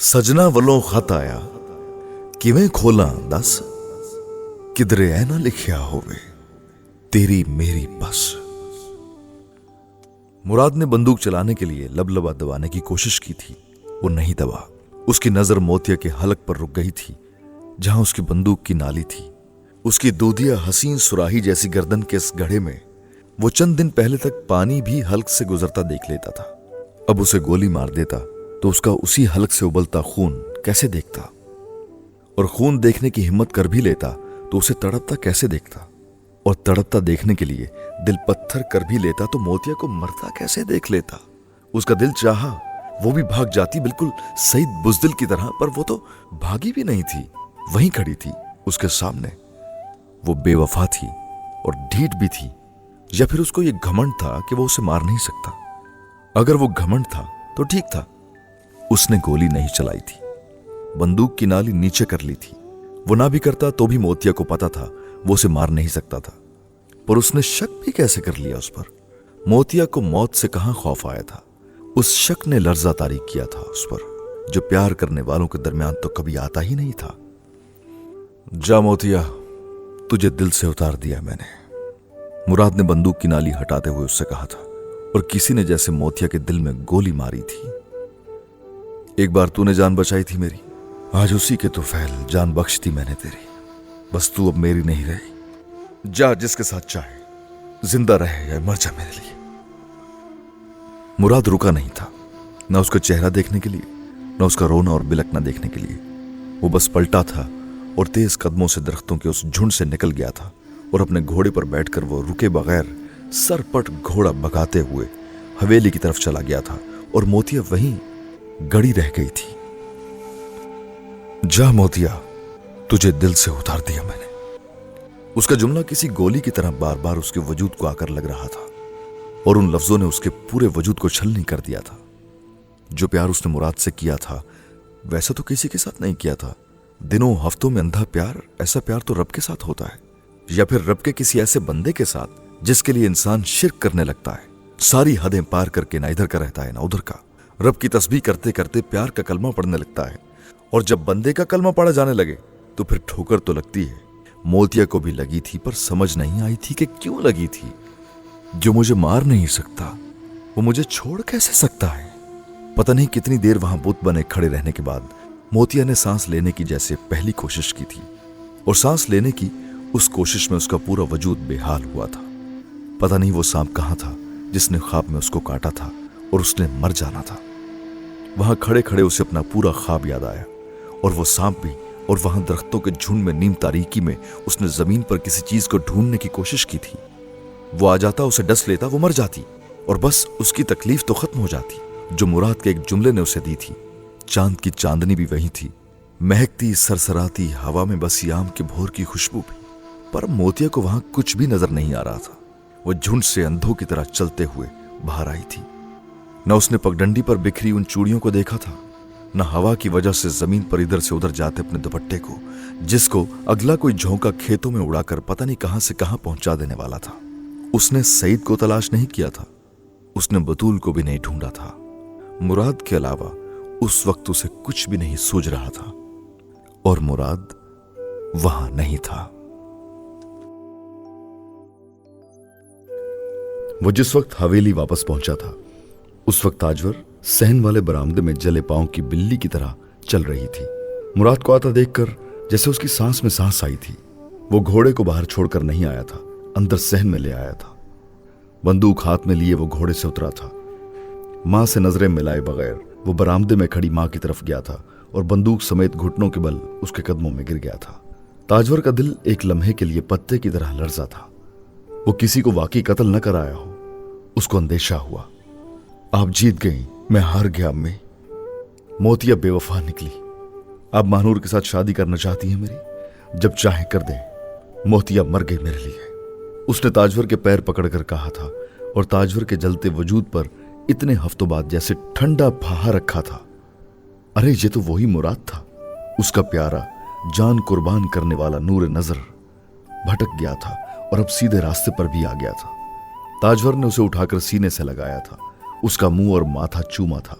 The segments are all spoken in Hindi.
सजना वलों खत आया किवें खोला दस, किधरे ऐ ना लिखिया होवे तेरी मेरी बस। मुराद ने बंदूक चलाने के लिए लबलबा दबाने की कोशिश की थी, वो नहीं दबा। उसकी नजर मोतिया के हलक पर रुक गई थी जहां उसकी बंदूक की नाली थी। उसकी दूधिया हसीन सुराही जैसी गर्दन के इस गड्ढे में वो चंद दिन पहले तक पानी भी हल्क से गुजरता देख लेता था। अब उसे गोली मार देता तो उसका उसी हल्क से उबलता खून कैसे देखता, और खून देखने की हिम्मत कर भी लेता तो उसे तड़पता कैसे देखता, और तड़पता देखने के लिए दिल पत्थर कर भी लेता तो मोतिया को मरता कैसे देख लेता। उसका दिल चाहा वो भी भाग जाती बिल्कुल सईद बुज़दिल की तरह, पर वो तो भागी भी नहीं थी, वहीं खड़ी थी उसके सामने। वो बेवफा थी और ढीठ भी थी, या फिर उसको ये घमंड था कि वो उसे मार नहीं सकता। अगर वो घमंड था तो ठीक था, उसने गोली नहीं चलाई थी, बंदूक की नाली नीचे कर ली थी। वो ना भी करता तो भी मोतिया को पता था वो उसे मार नहीं सकता था, पर उसने शक भी कैसे कर लिया उस पर। मोतिया को मौत से कहां खौफ आया था, उस शक ने लर्जा तारी किया था उस पर, जो प्यार करने वालों के दरमियान तो कभी आता ही नहीं था। जा मोतिया, तुझे दिल से उतार दिया मैंने, मुराद ने बंदूक की नाली हटाते हुए उससे कहा था, और किसी ने जैसे मोतिया के दिल में गोली मारी थी। एक बार तूने जान बचाई थी मेरी, आज उसी के तो फैल जान बख्श दी मैंने तेरी। बस तू अब मेरी नहीं रही, जा जिसके साथ चाहे, जिंदा रहे या मर जा मेरे लिए। मुराद रुका नहीं था, ना उसका चेहरा देखने के लिए, ना उसका रोना और बिलकना देखने के लिए। वो बस पलटा था और तेज कदमों से दरख्तों के उस झुंड से निकल गया था, और अपने घोड़े पर बैठकर वो रुके बगैर सरपट घोड़ा भगाते हुए हवेली की तरफ चला गया था, और मोतिया वहीं गड़ी रह गई थी। जा मोतिया, तुझे दिल से उतार दिया मैंने। उसका जुमला किसी गोली की तरह बार बार उसके वजूद को आकर लग रहा था, और उन लफ्जों ने उसके पूरे वजूद को छलनी कर दिया था। जो प्यार उसने मुराद से किया था वैसा तो किसी के साथ नहीं किया था। दिनों हफ्तों में अंधा प्यार, ऐसा प्यार तो रब के साथ होता है, या फिर रब के किसी ऐसे बंदे के साथ जिसके लिए इंसान शिर्क करने लगता है, सारी हदें पार करके ना इधर का रहता है ना उधर का। रब की तस्बीह करते करते प्यार का कलमा पढ़ने लगता है, और जब बंदे का कलमा पढ़ा जाने लगे तो फिर ठोकर तो लगती है। मोतिया को भी लगी थी, पर समझ नहीं आई थी कि क्यों लगी थी। जो मुझे मार नहीं सकता वो मुझे छोड़ कैसे सकता है। पता नहीं कितनी देर वहां बुत बने खड़े रहने के बाद मोतिया ने सांस लेने की जैसे पहली कोशिश की थी, और सांस लेने की उस कोशिश में उसका पूरा वजूद बेहाल हुआ था। पता नहीं वो सांप कहां था जिसने ख्वाब में उसको काटा था और उसने मर जाना था। वहां खड़े खड़े उसे अपना पूरा ख्वाब याद आया, और वो सांप भी, और वहां दरख्तों के झुंड में नीम तारीकी में उसने जमीन पर किसी चीज को ढूंढने की कोशिश की थी। वो आ जाता, उसे डस लेता, वो मर जाती, और बस उसकी तकलीफ तो खत्म हो जाती जो मुराद के एक जुमले ने उसे दी थी। चांद की चांदनी भी वही थी, महकती सरसराती हवा में बसी आम के भोर की खुशबू भी, पर मोतिया को वहां कुछ भी नजर नहीं आ रहा था। वो झुंड से अंधों की तरह चलते हुए बाहर आई थी। न उसने पगडंडी पर बिखरी उन चूड़ियों को देखा था, न हवा की वजह से जमीन पर इधर से उधर जाते अपने दुपट्टे को, जिसको अगला कोई झोंका खेतों में उड़ाकर पता नहीं कहां से कहां पहुंचा देने वाला था। उसने सईद को तलाश नहीं किया था, उसने बतूल को भी नहीं ढूंढा था। मुराद के अलावा उस वक्त उसे कुछ भी नहीं सूझ रहा था, और मुराद वहां नहीं था। वो जिस वक्त हवेली वापस पहुंचा था उस वक्त ताजवर सहन वाले बरामदे में जले पांव की बिल्ली की तरह चल रही थी। मुराद को आता देखकर जैसे उसकी सांस में सांस आई थी। वो घोड़े को बाहर छोड़कर नहीं आया था, अंदर सहन में ले आया था। बंदूक हाथ में लिए वो घोड़े से उतरा था। मां से नजरें मिलाए बगैर वो बरामदे में खड़ी मां की तरफ गया था, और बंदूक समेत घुटनों के बल उसके कदमों में गिर गया था। ताजवर का दिल एक लम्हे के लिए पत्ते की तरह लर्जा था। वो किसी को वाकई कत्ल न कराया हो, उसको अंदेशा हुआ। आप जीत गई, मैं हार गया अम्मी। मोतिया बेवफा निकली। आप महानूर के साथ शादी करना चाहती हैं मेरी, जब चाहे कर दे। मोतिया मर गई मेरे लिए, उसने ताजवर के पैर पकड़कर कहा था, और ताजवर के जलते वजूद पर इतने हफ्तों बाद जैसे ठंडा फाहा रखा था। अरे ये तो वही मुराद था, उसका प्यारा जान कुर्बान करने वाला नूर नजर। भटक गया था और अब सीधे रास्ते पर भी आ गया था। ताजवर ने उसे उठाकर सीने से लगाया था, उसका मुंह और माथा चूमा था।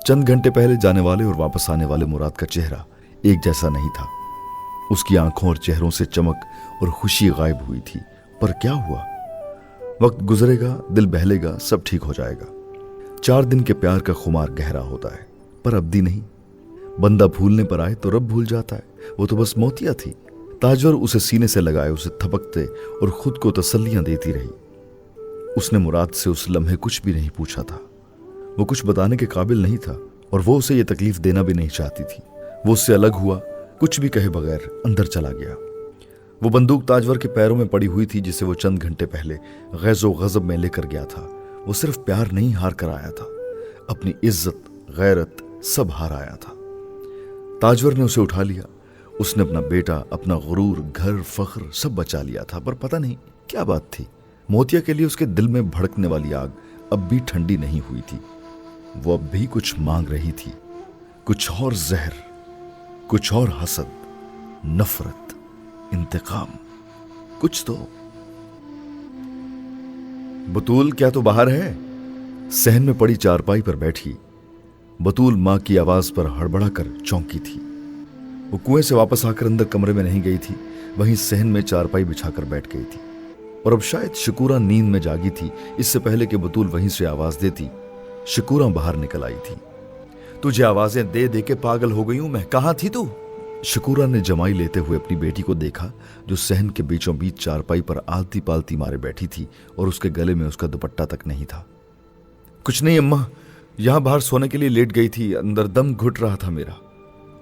चंद घंटे पहले जाने वाले और वापस आने वाले मुराद का चेहरा एक जैसा नहीं था। उसकी आंखों और चेहरों से चमक और खुशी गायब हुई थी। पर क्या हुआ? वक्त गुजरेगा, दिल बहलेगा, सब ठीक हो जाएगा। 4 दिन के प्यार का खुमार गहरा होता है, पर अवधि नहीं। बंदा भूलने पर आए तो रब भूल जाता है। वो तो बस मोतिया थी। ताजवर उसे सीने से लगाए उसे थपकते और खुद को तसल्लियां देती रही। उसने मुराद से उस लम्हे कुछ भी नहीं पूछा था। वो कुछ बताने के काबिल नहीं था और वो उसे ये तकलीफ देना भी नहीं चाहती थी। वो उससे अलग हुआ, कुछ भी कहे बगैर अंदर चला गया। वो बंदूक ताजवर के पैरों में पड़ी हुई थी जिसे वो चंद घंटे पहले गैज़ो गज़ब में लेकर गया था। वो सिर्फ प्यार नहीं हार कर आया था, अपनी इज्जत, गैरत सब हार आया था। ताजवर ने उसे उठा लिया। उसने अपना बेटा, अपना गुरूर, घर, फख्र सब बचा लिया था। पर पता नहीं क्या बात थी, मोतिया के लिए उसके दिल में भड़कने वाली आग अब भी ठंडी नहीं हुई थी। वो अब भी कुछ मांग रही थी, कुछ और जहर, कुछ और हसद, नफरत, इंतकाम, कुछ तो। बतूल क्या तो बाहर है? सहन में पड़ी चारपाई पर बैठी बतूल मां की आवाज पर हड़बड़ा कर चौंकी थी। वो कुएं से वापस आकर अंदर कमरे में नहीं गई थी, वहीं सहन में चारपाई बिछाकर बैठ गई थी। और अब शायद शकूरा नींद में जागी थी। इससे पहले कि बतूल वहीं से आवाज देती, शकूरा बाहर निकल आई थी। तुझे आवाजें दे दे के पागल हो गई हूं मैं, कहां थी तू? शकूरा ने जमाई लेते हुए अपनी बेटी को देखा जो सहन के बीचों बीच चारपाई पर आलती पालती मारे बैठी थी और उसके गले में उसका दुपट्टा तक नहीं था। कुछ नहीं अम्मा, यहां बाहर सोने के लिए लेट गई थी, अंदर दम घुट रहा था मेरा,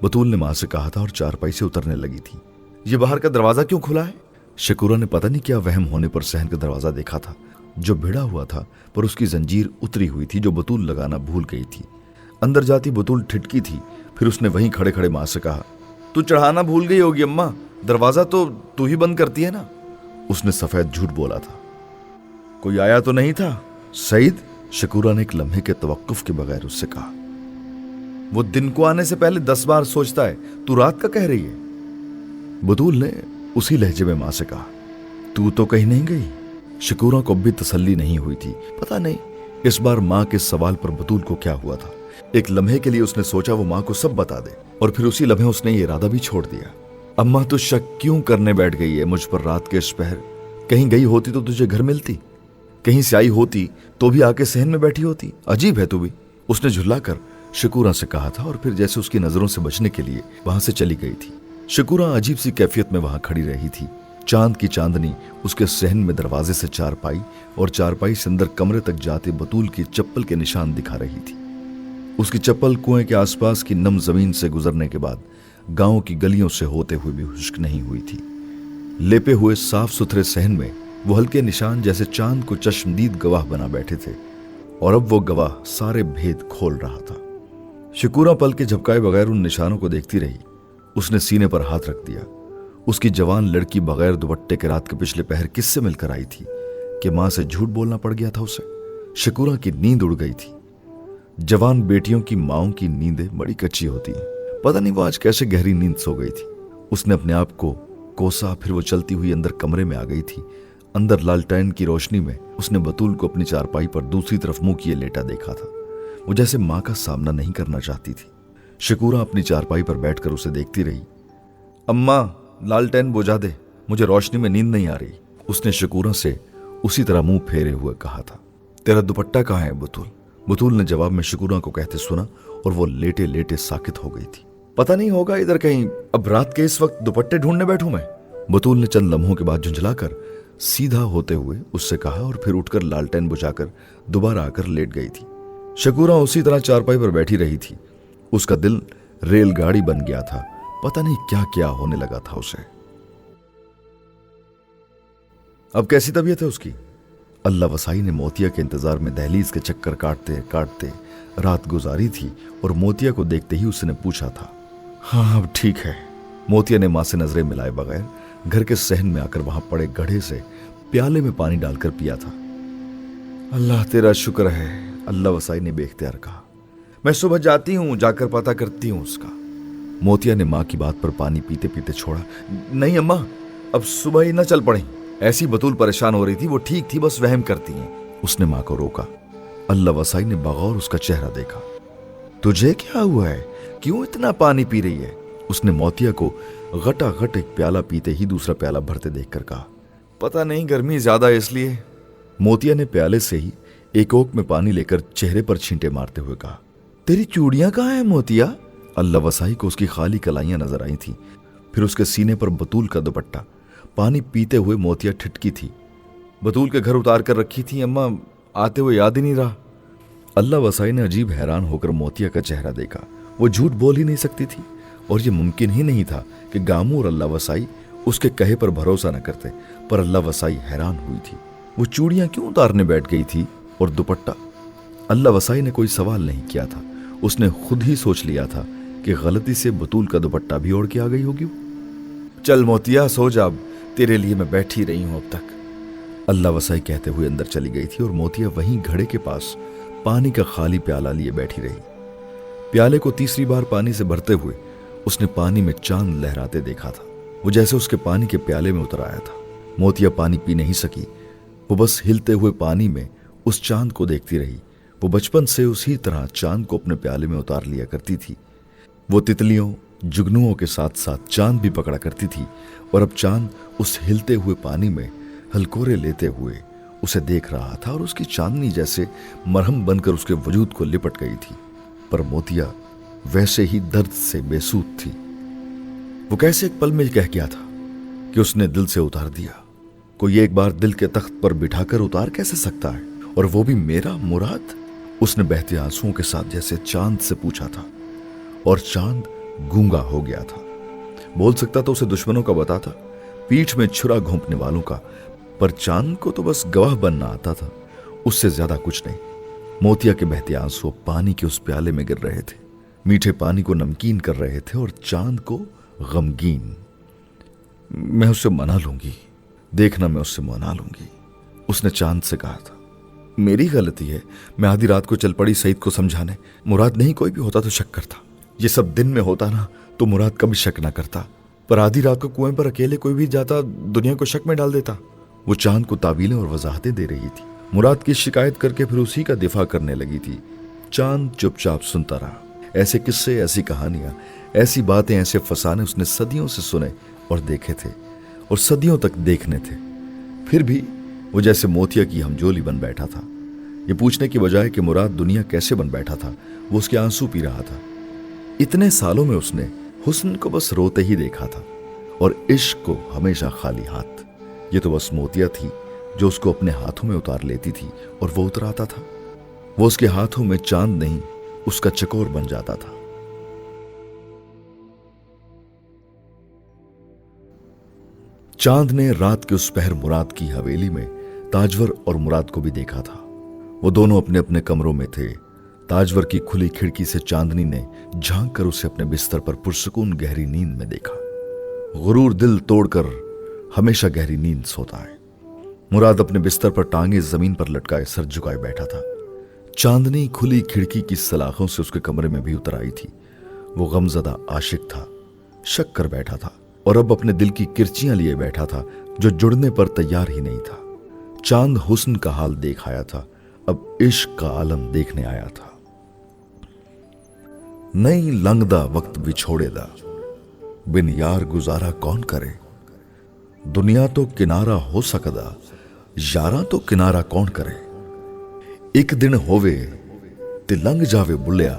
बतूल ने मां से कहा था और चारपाई से उतरने लगी थी। ये बाहर का दरवाजा क्यों खुला है? शकूरा ने पता नहीं क्या वहम होने पर सहन का दरवाजा देखा था जो भिड़ा हुआ था, पर उसकी जंजीर उतरी हुई थी जो बतूल लगाना भूल गई थी। अंदर जाती बतूल ठिठकी थी। फिर उसने वहीं खड़े खड़े मां से कहा, तू चढ़ाना भूल गई होगी अम्मा, दरवाजा तो तू ही बंद करती है ना। उसने सफेद झूठ बोला था। कोई आया तो नहीं था सईद? शकूरा ने एक लम्हे के तवक्कुफ के बगैर उससे कहा। वो दिन को आने से पहले 10 बार सोचता है, तू रात का कह रही है? बतूल ने उसी लहजे में मां से कहा, तू तो कहीं नहीं गई? शकूरा को भी तसल्ली नहीं हुई थी। पता नहीं इस बार मां के सवाल पर बतूल को क्या हुआ था। एक लम्हे के लिए उसने सोचा वो मां को सब बता दे और फिर उसी लम्हे उसने ये इरादा भी छोड़ दिया। अम्मा तू शक क्यों करने बैठ गई है मुझ पर रात के इस पहर? कहीं गई होती तो तुझे घर मिलती, कहीं से आई होती तो भी आके सहन में बैठी होती। अजीब है तू भी, उसने झुल्लाकर शकूरा से कहा था और फिर जैसे उसकी नजरों से बचने के लिए वहां से चली गई थी। शकूरा अजीब सी कैफियत में वहां खड़ी रही थी। चांद की चांदनी उसके सहन में दरवाजे से चारपाई और चारपाई से अंदर कमरे तक जाते बतूल की चप्पल के निशान दिखा रही थी। उसकी चप्पल कुएं के आसपास की नम जमीन से गुजरने के बाद गांव की गलियों से होते हुए भी खुश्क नहीं हुई थी। लेपे हुए साफ सुथरे सहन में वो हल्के निशान जैसे चांद को चश्मदीद गवाह बना बैठे थे और अब वो गवाह सारे भेद खोल रहा था। शकूरा पल के झपकाए बगैर उन निशानों को देखती रही। उसने सीने पर हाथ रख दिया। उसकी जवान लड़की बगैर दुपट्टे के रात के पिछले पहर किससे मिलकर आई थी कि मां से झूठ बोलना पड़ गया था उसे। शकूरा की नींद उड़ गई थी। जवान बेटियों की माओं की नींदें बड़ी कच्ची होती हैं। पता नहीं वो आज कैसे गहरी नींद सो गई थी। उसने अपने आप को कोसा, फिर वो चलती हुई अंदर कमरे में आ गई थी। अंदर लालटेन की रोशनी में उसने बतूल को अपनी चारपाई पर दूसरी तरफ मुंह किए लेटा देखा था। वो जैसे मां का सामना नहीं करना चाहती थी। शकूरा अपनी चारपाई पर बैठकर उसे देखती रही। अम्मा लालटेन बुझा दे, मुझे रोशनी में नींद नहीं आ रही, उसने शकूरा से उसी तरह मुंह फेरे हुए कहा था। तेरा दुपट्टा कहाँ है बतूल? बतूल ने जवाब में शकूरा को कहते सुना और वो लेटे लेटे साकित हो गई थी। पता नहीं होगा इधर कहीं, अब रात के इस वक्त दुपट्टे ढूंढने बैठूं मैं? बतूल ने चंद लम्हों के बाद झुंझलाकर सीधा होते हुए उससे कहा और फिर उठकर लालटेन बुझाकर दोबारा आकर लेट गई थी। शकूरा उसी तरह चारपाई पर बैठी रही थी। उसका दिल रेलगाड़ी बन गया था। पता नहीं क्या क्या होने लगा था उसे। अब कैसी तबीयत है उसकी? अल्लाह वसाई ने मोतिया के इंतजार में दहलीज के चक्कर काटते काटते रात गुजारी थी और मोतिया को देखते ही उसने पूछा था। हाँ अब ठीक है। मोतिया ने मां से नजरें मिलाए बगैर घर के सहन में आकर वहां पड़े गड्ढे से प्याले में पानी डालकर पिया था। अल्लाह तेरा शुक्र है, अल्लाह वसाई ने बेख्तियार कहा। मैं सुबह जाती हूं, जाकर पता करती हूं उसका। मोतिया ने मां की बात पर पानी पीते पीते छोड़ा। नहीं अम्मा, अब सुबह ही न चल पड़े। ऐसी बतूल परेशान हो रही थी, वो ठीक थी, बस वहम करती हैं। उसने मां को रोका। अल्लाह वसाई ने बगौर उसका चेहरा देखा। तुझे क्या हुआ है, क्यों इतना पानी पी रही है? उसने मोतिया को घटाघट एक प्याला पीते ही दूसरा प्याला भरते देखकर कहा। पता नहीं, गर्मी ज्यादा है इसलिए। मोतिया ने प्याले से ही एक ओक में पानी लेकर चेहरे पर छींटे मारते हुए कहा। तेरी चूड़ियां कहाँ हैं मोतिया? अल्लाह वसाई को उसकी खाली कलाइयां नजर आई थी। फिर उसके सीने पर बतूल का दुपट्टा। पानी पीते हुए मोतिया ठिठकी थी। बतूल के घर उतार कर रखी थी अम्मा, आते हुए याद ही नहीं रहा। अल्लाह वसाई ने अजीब हैरान होकर मोतिया का चेहरा देखा। वो झूठ बोल ही नहीं सकती थी और ये मुमकिन ही नहीं था कि गामू और अल्लाह वसाई उसके कहे पर भरोसा न करते। पर अल्लाह वसाई हैरान हुई थी। वो चूड़ियां क्यों उतारने बैठ गई थी और दुपट्टा? अल्लाह वसाई ने कोई सवाल नहीं किया था। उसने खुद ही सोच लिया था कि गलती से बतूल का दुपट्टा भी ओढ़ के आ गई होगी। चल मोतिया सो जा, तेरे लिए मैं बैठी रही हूं अब तक। अल्लाह वसाई कहते हुए अंदर चली गई थी और मोतिया वहीं घड़े के पास पानी का खाली प्याला लिए बैठी रही। प्याले को तीसरी बार पानी से भरते हुए उसने पानी में चांद लहराते देखा था। वो जैसे उसके पानी के प्याले में उतर आया था। मोतिया पानी पी नहीं सकी। वो बस हिलते हुए पानी में उस चांद को देखती रही। वो बचपन से उसी तरह चांद को अपने प्याले में उतार लिया करती थी। वो तितलियों जुगनुओं के साथ साथ चांद भी पकड़ा करती थी और अब चांद उस हिलते हुए पानी में हलकोरे लेते हुए उसे देख रहा था और उसकी चांदनी जैसे मरहम बनकर उसके वजूद को लिपट गई थी। पर मोतिया वैसे ही दर्द से बेसूध थी। वो कैसे एक पल में कह गया था कि उसने दिल से उतार दिया। कोई एक बार दिल के तख्त पर बिठाकर उतार कैसे सकता है, और वो भी मेरा मुराद? उसने बहते आंसुओं के साथ जैसे चांद से पूछा था और चांद गूंगा हो गया था। बोल सकता तो उसे दुश्मनों का बताता, पीठ में छुरा घोंपने वालों का, पर चांद को तो बस गवाह बनना आता था, उससे ज्यादा कुछ नहीं। मोतिया के बहते आंसू पानी के उस प्याले में गिर रहे थे, मीठे पानी को नमकीन कर रहे थे और चांद को गमगीन। मैं उससे मना लूंगी, देखना मैं उससे मना लूंगी, उसने चांद से कहा था। मेरी गलती है, मैं आधी रात को चल पड़ी सईद को समझाने। मुराद नहीं कोई भी होता तो शक करता, ये सब दिन में होता ना तो मुराद कभी शक ना करता, पर आधी रात को कुएं पर अकेले कोई भी जाता दुनिया को शक में डाल देता। वो चांद को तावीलें और वजाहतें दे रही थी। मुराद की शिकायत करके फिर उसी का दिफा करने लगी थी। चांद चुपचाप सुनता रहा। ऐसे किस्से, ऐसी कहानियां, ऐसी बातें, ऐसे फसाने उसने सदियों से सुने और देखे थे और सदियों तक देखने थे। फिर भी वो जैसे मोतिया की हमजोली बन बैठा था। ये पूछने की बजाय कि मुराद दुनिया कैसे बन बैठा था, वो उसके आंसू पी रहा था। इतने सालों में उसने हुस्न को बस रोते ही देखा था और इश्क को हमेशा खाली हाथ। ये तो बस मोतिया थी जो उसको अपने हाथों में उतार लेती थी और वो उतर आता था। वो उसके हाथों में चांद नहीं, उसका चकोर बन जाता था। चांद ने रात के उस पहर मुराद की हवेली में ताजवर और मुराद को भी देखा था। वो दोनों अपने अपने कमरों में थे। ताजवर की खुली खिड़की से चांदनी ने झांक कर उसे अपने बिस्तर पर पुरसुकून गहरी नींद में देखा। गुरूर दिल तोड़कर हमेशा गहरी नींद सोता है। मुराद अपने बिस्तर पर टांगे जमीन पर लटकाए सर झुकाए बैठा था। चांदनी खुली खिड़की की सलाखों से उसके कमरे में भी उतर आई थी। वो गमजदा आशिक था, शक कर बैठा था और अब अपने दिल की किरचियां लिए बैठा था जो जुड़ने पर तैयार ही नहीं था। चांद हुस्न का हाल देख आया था, अब इश्क का आलम देखने आया था। नहीं लंगदा वक्त विछोड़ेदा, बिन यार गुजारा कौन करे। दुनिया तो किनारा हो सकदा, यारा तो किनारा कौन करे। एक दिन होवे ते लंघ जावे बुलिया,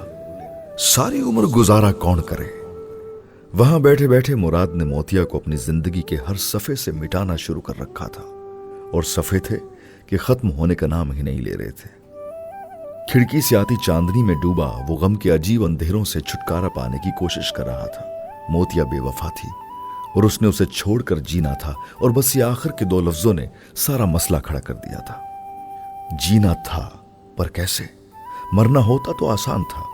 सारी उम्र गुजारा कौन करे। वहां बैठे बैठे मुराद ने मोतिया को अपनी जिंदगी के हर सफे से मिटाना शुरू कर रखा था और सफे थे कि खत्म होने का नाम ही नहीं ले रहे थे। खिड़की से आती चांदनी में डूबा वो गम के अजीब अंधेरों से छुटकारा पाने की कोशिश कर रहा था। मोतिया बेवफा थी और उसने उसे छोड़कर जीना था और बस ये आखिर के दो लफ्जों ने सारा मसला खड़ा कर दिया था। जीना था पर कैसे? मरना होता तो आसान था।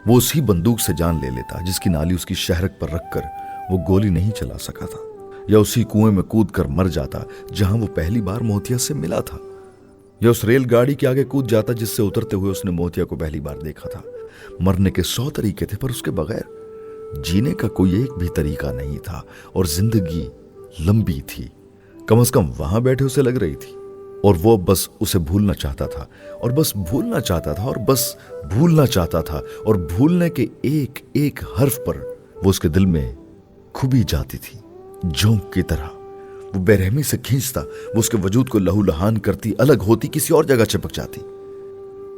वो उसी बंदूक से जान ले लेता जिसकी नाली उसकी शहरक पर रखकर वो गोली नहीं चला सका था, या उसी कुएं में कूद कर मर जाता जहां वो पहली बार मोतिया से मिला था, या उस रेलगाड़ी के आगे कूद जाता जिससे उतरते हुए उसने मोतिया को पहली बार देखा था। मरने के 100 तरीके थे पर उसके बगैर जीने का कोई एक भी तरीका नहीं था और जिंदगी लंबी थी, कम से कम वहां बैठे उसे लग रही थी। और वो बस उसे भूलना चाहता था और बस भूलना चाहता था और बस भूलना चाहता था, और भूलने के एक एक हर्फ पर वो उसके दिल में खुबी जाती थी। जोंक की तरह वो बेरहमी से खींचता, वो उसके वजूद को लहूलुहान करती, अलग होती, किसी और जगह चिपक जाती।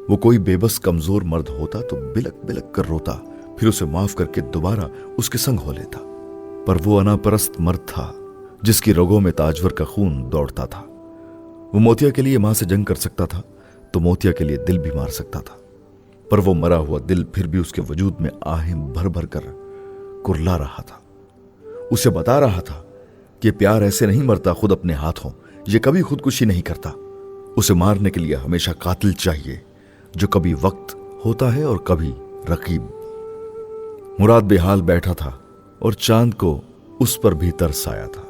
वो कोई बेबस कमजोर मर्द होता तो बिलक बिलक कर रोता, फिर उसे माफ करके दोबारा उसके संग हो लेता। पर वो अनापरस्त मर्द था जिसकी रगों में ताजवर का खून दौड़ता था। वो मोतिया के लिए मां से जंग कर सकता था तो मोतिया के लिए दिल भी मार सकता था, पर वो मरा हुआ दिल फिर भी उसके वजूद में आहें भर भर कर कुरला रहा था। उसे बता रहा था कि प्यार ऐसे नहीं मरता खुद अपने हाथों, ये कभी खुदकुशी नहीं करता। उसे मारने के लिए हमेशा कातिल चाहिए जो कभी वक्त होता है और कभी रकीब। मुराद बेहाल बैठा था और चांद को उस पर भी तरस आया था।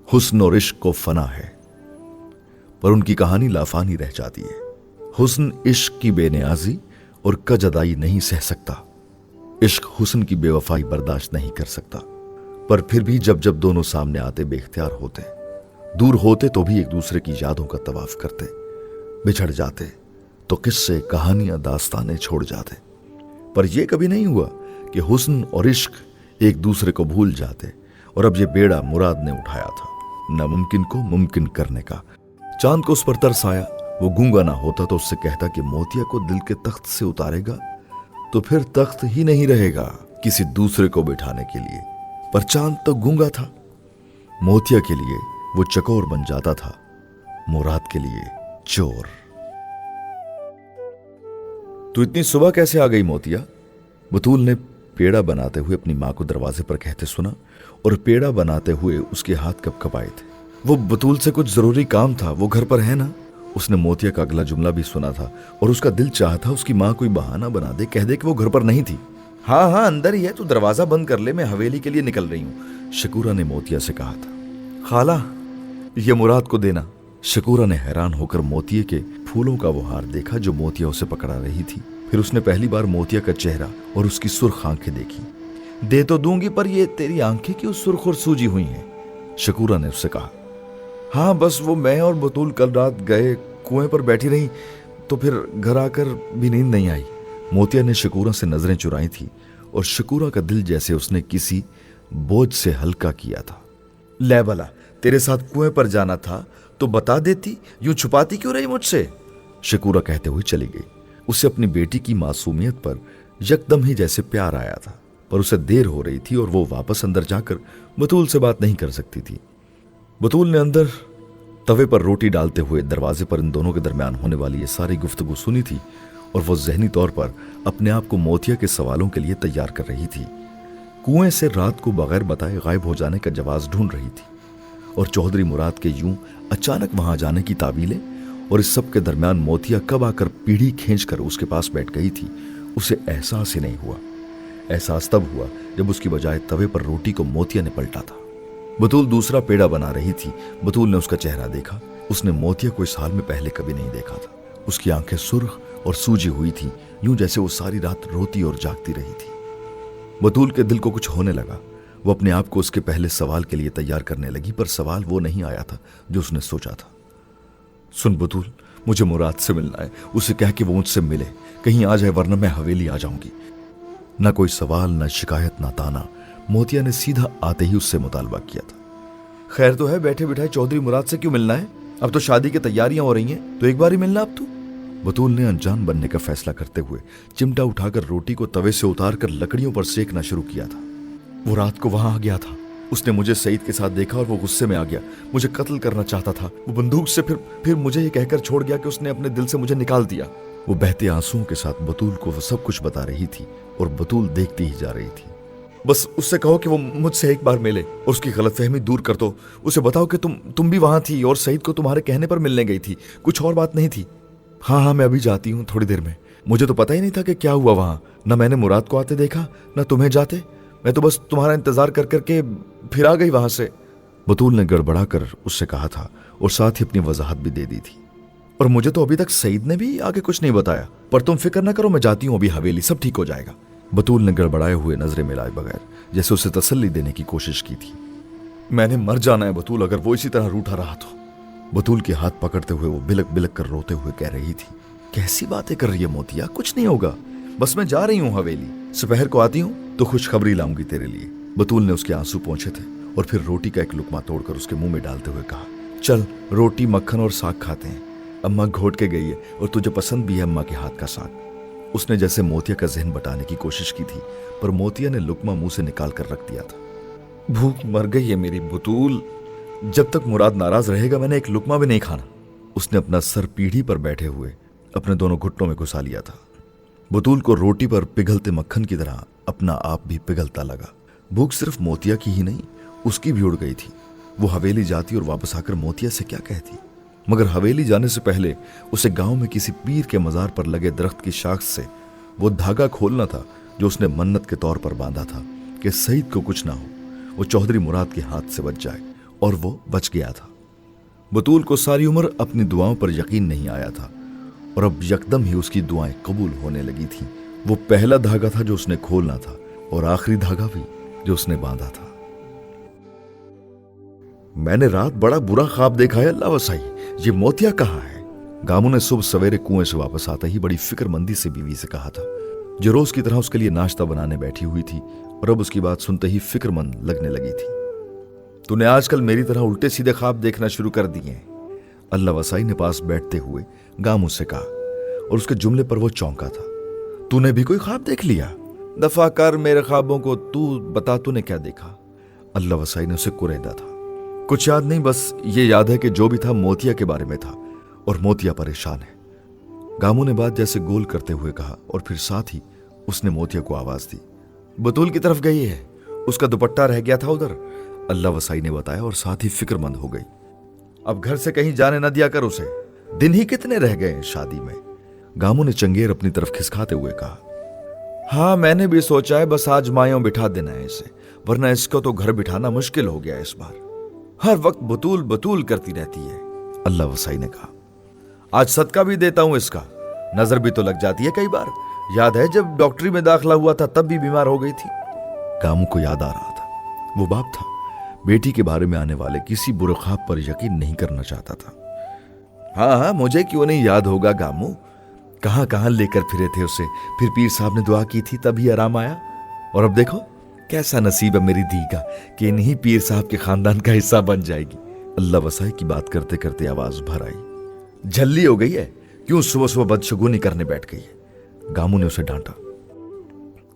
हुस्न और इश्क को फना है पर उनकी कहानी लाफानी रह जाती है। हुस्न इश्क की बेनियाजी और कजदाई नहीं सह सकता, इश्क हुस्न की बेवफाई बर्दाश्त नहीं कर सकता। पर फिर भी जब जब दोनों सामने आते बेख्तियार होते, दूर होते तो भी एक दूसरे की यादों का तवाफ करते, बिछड़ जाते तो किस्से कहानियां दास्तानें छोड़ जाते। पर यह कभी नहीं हुआ कि हुस्न और इश्क एक दूसरे को भूल जाते, और अब यह बेड़ा मुराद ने उठाया था नामुमकिन को मुमकिन करने का। चांद को उस पर तरस आया। वो गूंगा ना होता तो उससे कहता कि मोतिया को दिल के तख्त से उतारेगा तो फिर तख्त ही नहीं रहेगा किसी दूसरे को बिठाने के लिए। पर चांद तो गूंगा था। मोतिया के लिए वो चकोर बन जाता था, मुराद के लिए चोर। तू इतनी सुबह कैसे आ गई मोतिया? बतूल ने पेड़ा बनाते हुए अपनी मां को दरवाजे पर कहते सुना, और पेड़ा बनाते हुए उसके हाथ कपकपाए थे। वो बतूल से कुछ जरूरी काम था, वो घर पर है ना? उसने मोतिया का अगला जुमला भी सुना था और उसका दिल चाहता उसकी मां कोई बहाना बना दे, कह दे कि वो घर पर नहीं थी। हाँ हाँ अंदर ही है, तू दरवाजा बंद कर ले, मैं हवेली के लिए निकल रही हूं, शकूरा ने मोतिया से कहा था। खाला ये मुराद को देना। शकूरा ने हैरान होकर मोतिये के फूलों का वो हार देखा जो मोतिया उसे पकड़ा रही थी। फिर उसने पहली बार मोतिया का चेहरा और उसकी सुर्ख आंखें देखी। दे तो दूंगी पर ये तेरी आंखें क्यों सुर्ख और सूजी हुई हैं? शकूरा ने उससे कहा। हाँ बस वो मैं और बतूल कल रात गए, कुएं पर बैठी रही तो फिर घर आकर भी नींद नहीं आई। मोतिया ने शकूरा से नजरें चुराई थी और शकूरा का दिल जैसे उसने किसी बोझ से हल्का किया था। ले भला, तेरे साथ कुएं पर जाना था तो बता देती, यूं छुपाती क्यों रही मुझसे? शकूरा कहते हुए चली गई। उसे अपनी बेटी की मासूमियत पर यकदम ही जैसे प्यार आया था, पर उसे देर हो रही थी और वो वापस अंदर जाकर बतूल से बात नहीं कर सकती थी। बतूल ने अंदर तवे पर रोटी डालते हुए दरवाजे पर इन दोनों के दरमियान होने वाली ये सारी गुफ्तगू सुनी थी, और वो जहनी तौर पर अपने आप को मोतिया के सवालों के लिए तैयार कर रही थी। कुएं से रात को बगैर बताए गायब हो जाने का जवाब ढूंढ रही थी, और चौधरी मुराद के यूं अचानक वहां जाने की तावीलें, और इस सब के दरमियान मोतिया कब आकर पीढ़ी खींचकर उसके पास बैठ गई थी, उसे एहसास ही नहीं हुआ। एहसास तब हुआ जब उसकी बजाय तवे पर रोटी को मोतिया ने पलटा था। बतूल दूसरा पेड़ा बना रही थी। बतूल ने उसका चेहरा देखा। उसने मोतिया को इस हाल में पहले कभी नहीं देखा था। उसकी आंखें सुर्ख और सूजी हुई थी, यूं जैसे वो सारी रात रोती और जागती रही थी। बतूल के दिल को कुछ होने लगा। वो अपने आप को उसके पहले सवाल के लिए तैयार करने लगी, पर सवाल वो नहीं आया था जो उसने सोचा था। सुन बतूल, मुझे मुराद से मिलना है, उसे कह के वो मुझसे मिले, कहीं आ जाए वरना मैं हवेली आ जाऊंगी। न कोई सवाल, न शिकायत, न ताना, मोतिया ने सीधा आते ही उससे मुतालबा किया था। खैर तो है, बैठे बिठाए चौधरी मुराद से क्यों मिलना है? अब तो शादी की तैयारियां हो रही हैं, तो एक बार ही मिलना अब तो। बतूल ने अनजान बनने का फैसला करते हुए चिमटा उठाकर रोटी को तवे से उतारकर लकड़ियों पर सेकना शुरू किया था। वो रात को वहां आ गया था। उसने मुझे सईद के साथ देखा और वो गुस्से में आ गया, मुझे कत्ल करना चाहता था। वो बंदूक से फिर मुझे ये कहकर छोड़ गया कि उसने अपने दिल से मुझे निकाल दिया। वो बहते आंसुओं के साथ बतूल को वो सब कुछ बता रही थी और बतूल देखती ही जा रही थी। बस उससे कहो कि वो मुझसे एक बार मिले और उसकी गलतफहमी दूर कर दो। उसे बताओ कि तुम भी वहां थी और सईद को तुम्हारे कहने पर मिलने गई थी, कुछ और बात नहीं थी। हाँ हाँ मैं अभी जाती हूँ थोड़ी देर में। मुझे तो पता ही नहीं था कि क्या हुआ वहां। न मैंने मुराद को आते देखा, न तुम्हें जाते। मैं तो बस तुम्हारा इंतजार कर करके फिर आ गई वहां से। बतूल ने गड़बड़ा कर उससे कहा था और साथ ही अपनी वजाहत भी दे दी थी। और मुझे तो अभी तक सईद ने भी आगे कुछ नहीं बताया, पर तुम फिक्र ना करो, मैं जाती हूँ अभी हवेली, सब ठीक हो जाएगा। बतूल ने गड़बड़ाए हुए नजरें मिलाए बगैर जैसे उसे तसल्ली देने की कोशिश की थी। मैंने मर जाना है बतूल, अगर वो इसी तरह रूठा रहा तो। बतूल के हाथ पकड़ते हुए वो बिलक बिलक कर रोते हुए कह रही थी, कैसी बातें कर रही है मोतिया, कुछ नहीं होगा, बस मैं जा रही हूँ हवेली, दोपहर को आती हूँ तो खुशखबरी लाऊंगी तेरे लिए। बतूल ने उसके आंसू पोंछे थे और फिर रोटी का एक लुकमा तोड़कर उसके मुंह में डालते हुए कहा, चल रोटी मक्खन और साग खाते हैं, अम्मा घोट के गई है और तुझे पसंद भी है अम्मा के हाथ का साग। उसने जैसे मोतिया का जहन बटाने की कोशिश की थी, पर मोतिया ने लुकमा मुंह से निकाल कर रख दिया था। भूख मर गई है मेरी बतूल, जब तक मुराद नाराज रहेगा मैंने एक लुकमा भी नहीं खाना। उसने अपना सर पीढ़ी पर बैठे हुए अपने दोनों घुटनों में घुसा लिया था। बतूल को रोटी पर पिघलते मक्खन की तरह अपना आप भी पिघलता लगा। भूख सिर्फ मोतिया की ही नहीं, उसकी भी उड़ गई थी। वो हवेली जाती और वापस आकर मोतिया से क्या कहती, मगर हवेली जाने से पहले उसे गांव में किसी पीर के मजार पर लगे दरख्त की शाख से वो धागा खोलना था जो उसने मन्नत के तौर पर बांधा था कि सईद को कुछ ना हो, वो चौधरी मुराद के हाथ से बच जाए, और वो बच गया था। बतूल को सारी उम्र अपनी दुआओं पर यकीन नहीं आया था और अब यकदम ही उसकी दुआएं कबूल होने लगी थीं। वो पहला धागा था जो उसने खोलना था और आखिरी धागा भी जो उसने बांधा था। मैंने रात बड़ा बुरा ख्वाब देखा है अल्लाह वसाई, ये मोतिया कहाँ है? गामू ने सुबह सवेरे कुएं से वापस आते ही बड़ी फिक्रमंदी से बीवी से कहा था, जो रोज की तरह उसके लिए नाश्ता बनाने बैठी हुई थी और अब उसकी बात सुनते ही फिक्रमंद लगने लगी थी। तूने आजकल मेरी तरह उल्टे सीधे ख्वाब देखना शुरू कर दिए हैं, अल्लाह वसाई ने पास बैठते हुए गामू से कहा, और उसके जुमले पर वो चौंका था। तूने भी कोई ख्वाब देख लिया? दफा कर मेरे ख्वाबों को, तू बता तूने क्या देखा? अल्लाह वसाई ने उसे कुरेदा था। कुछ याद नहीं, बस ये याद है कि जो भी था मोतिया के बारे में था और मोतिया परेशान है। गामू ने बात जैसे गोल करते हुए कहा और फिर साथ ही उसने मोतिया को आवाज दी, बतूल की तरफ गई है, उसका दुपट्टा रह गया था उधर, अल्लाह वसाई ने बताया और साथ ही फिक्रमंद हो गई। अब घर से कहीं जाने न दिया कर उसे, दिन ही कितने रह गए शादी में। गामू ने चंगेर अपनी तरफ खिसकाते हुए कहा, हाँ मैंने भी सोचा है, बस आज मायों बिठा देना है इसे, वरना इसको तो घर बिठाना मुश्किल हो गया इस बार, हर वक्त बतूल बतूल करती रहती है। अल्लाह वसाई ने कहा, आज सदका भी देता हूं इसका, नजर भी तो लग जाती है कई बार, याद है जब डॉक्टरी में दाखिला हुआ था तब भी बीमार हो गई थी। गामू को याद आ रहा था, वो बाप था, बेटी के बारे में आने वाले किसी बुरे ख्वाब पर यकीन नहीं करना चाहता था। हाँ हाँ मुझे क्यों नहीं याद होगा गामू, कहां कहां लेकर फिरे थे उसे, फिर पीर साहब ने दुआ की थी तभी आराम आया, और अब देखो कैसा नसीब है मेरी धी का कि इन्हीं पीर साहब के खानदान का हिस्सा बन जाएगी। अल्लाह वसाई की बात करते करते आवाज भर आई, झल्ली हो गई है, क्यों सुबह सुबह बदशगुनी करने बैठ गई है? गामू ने उसे डांटा,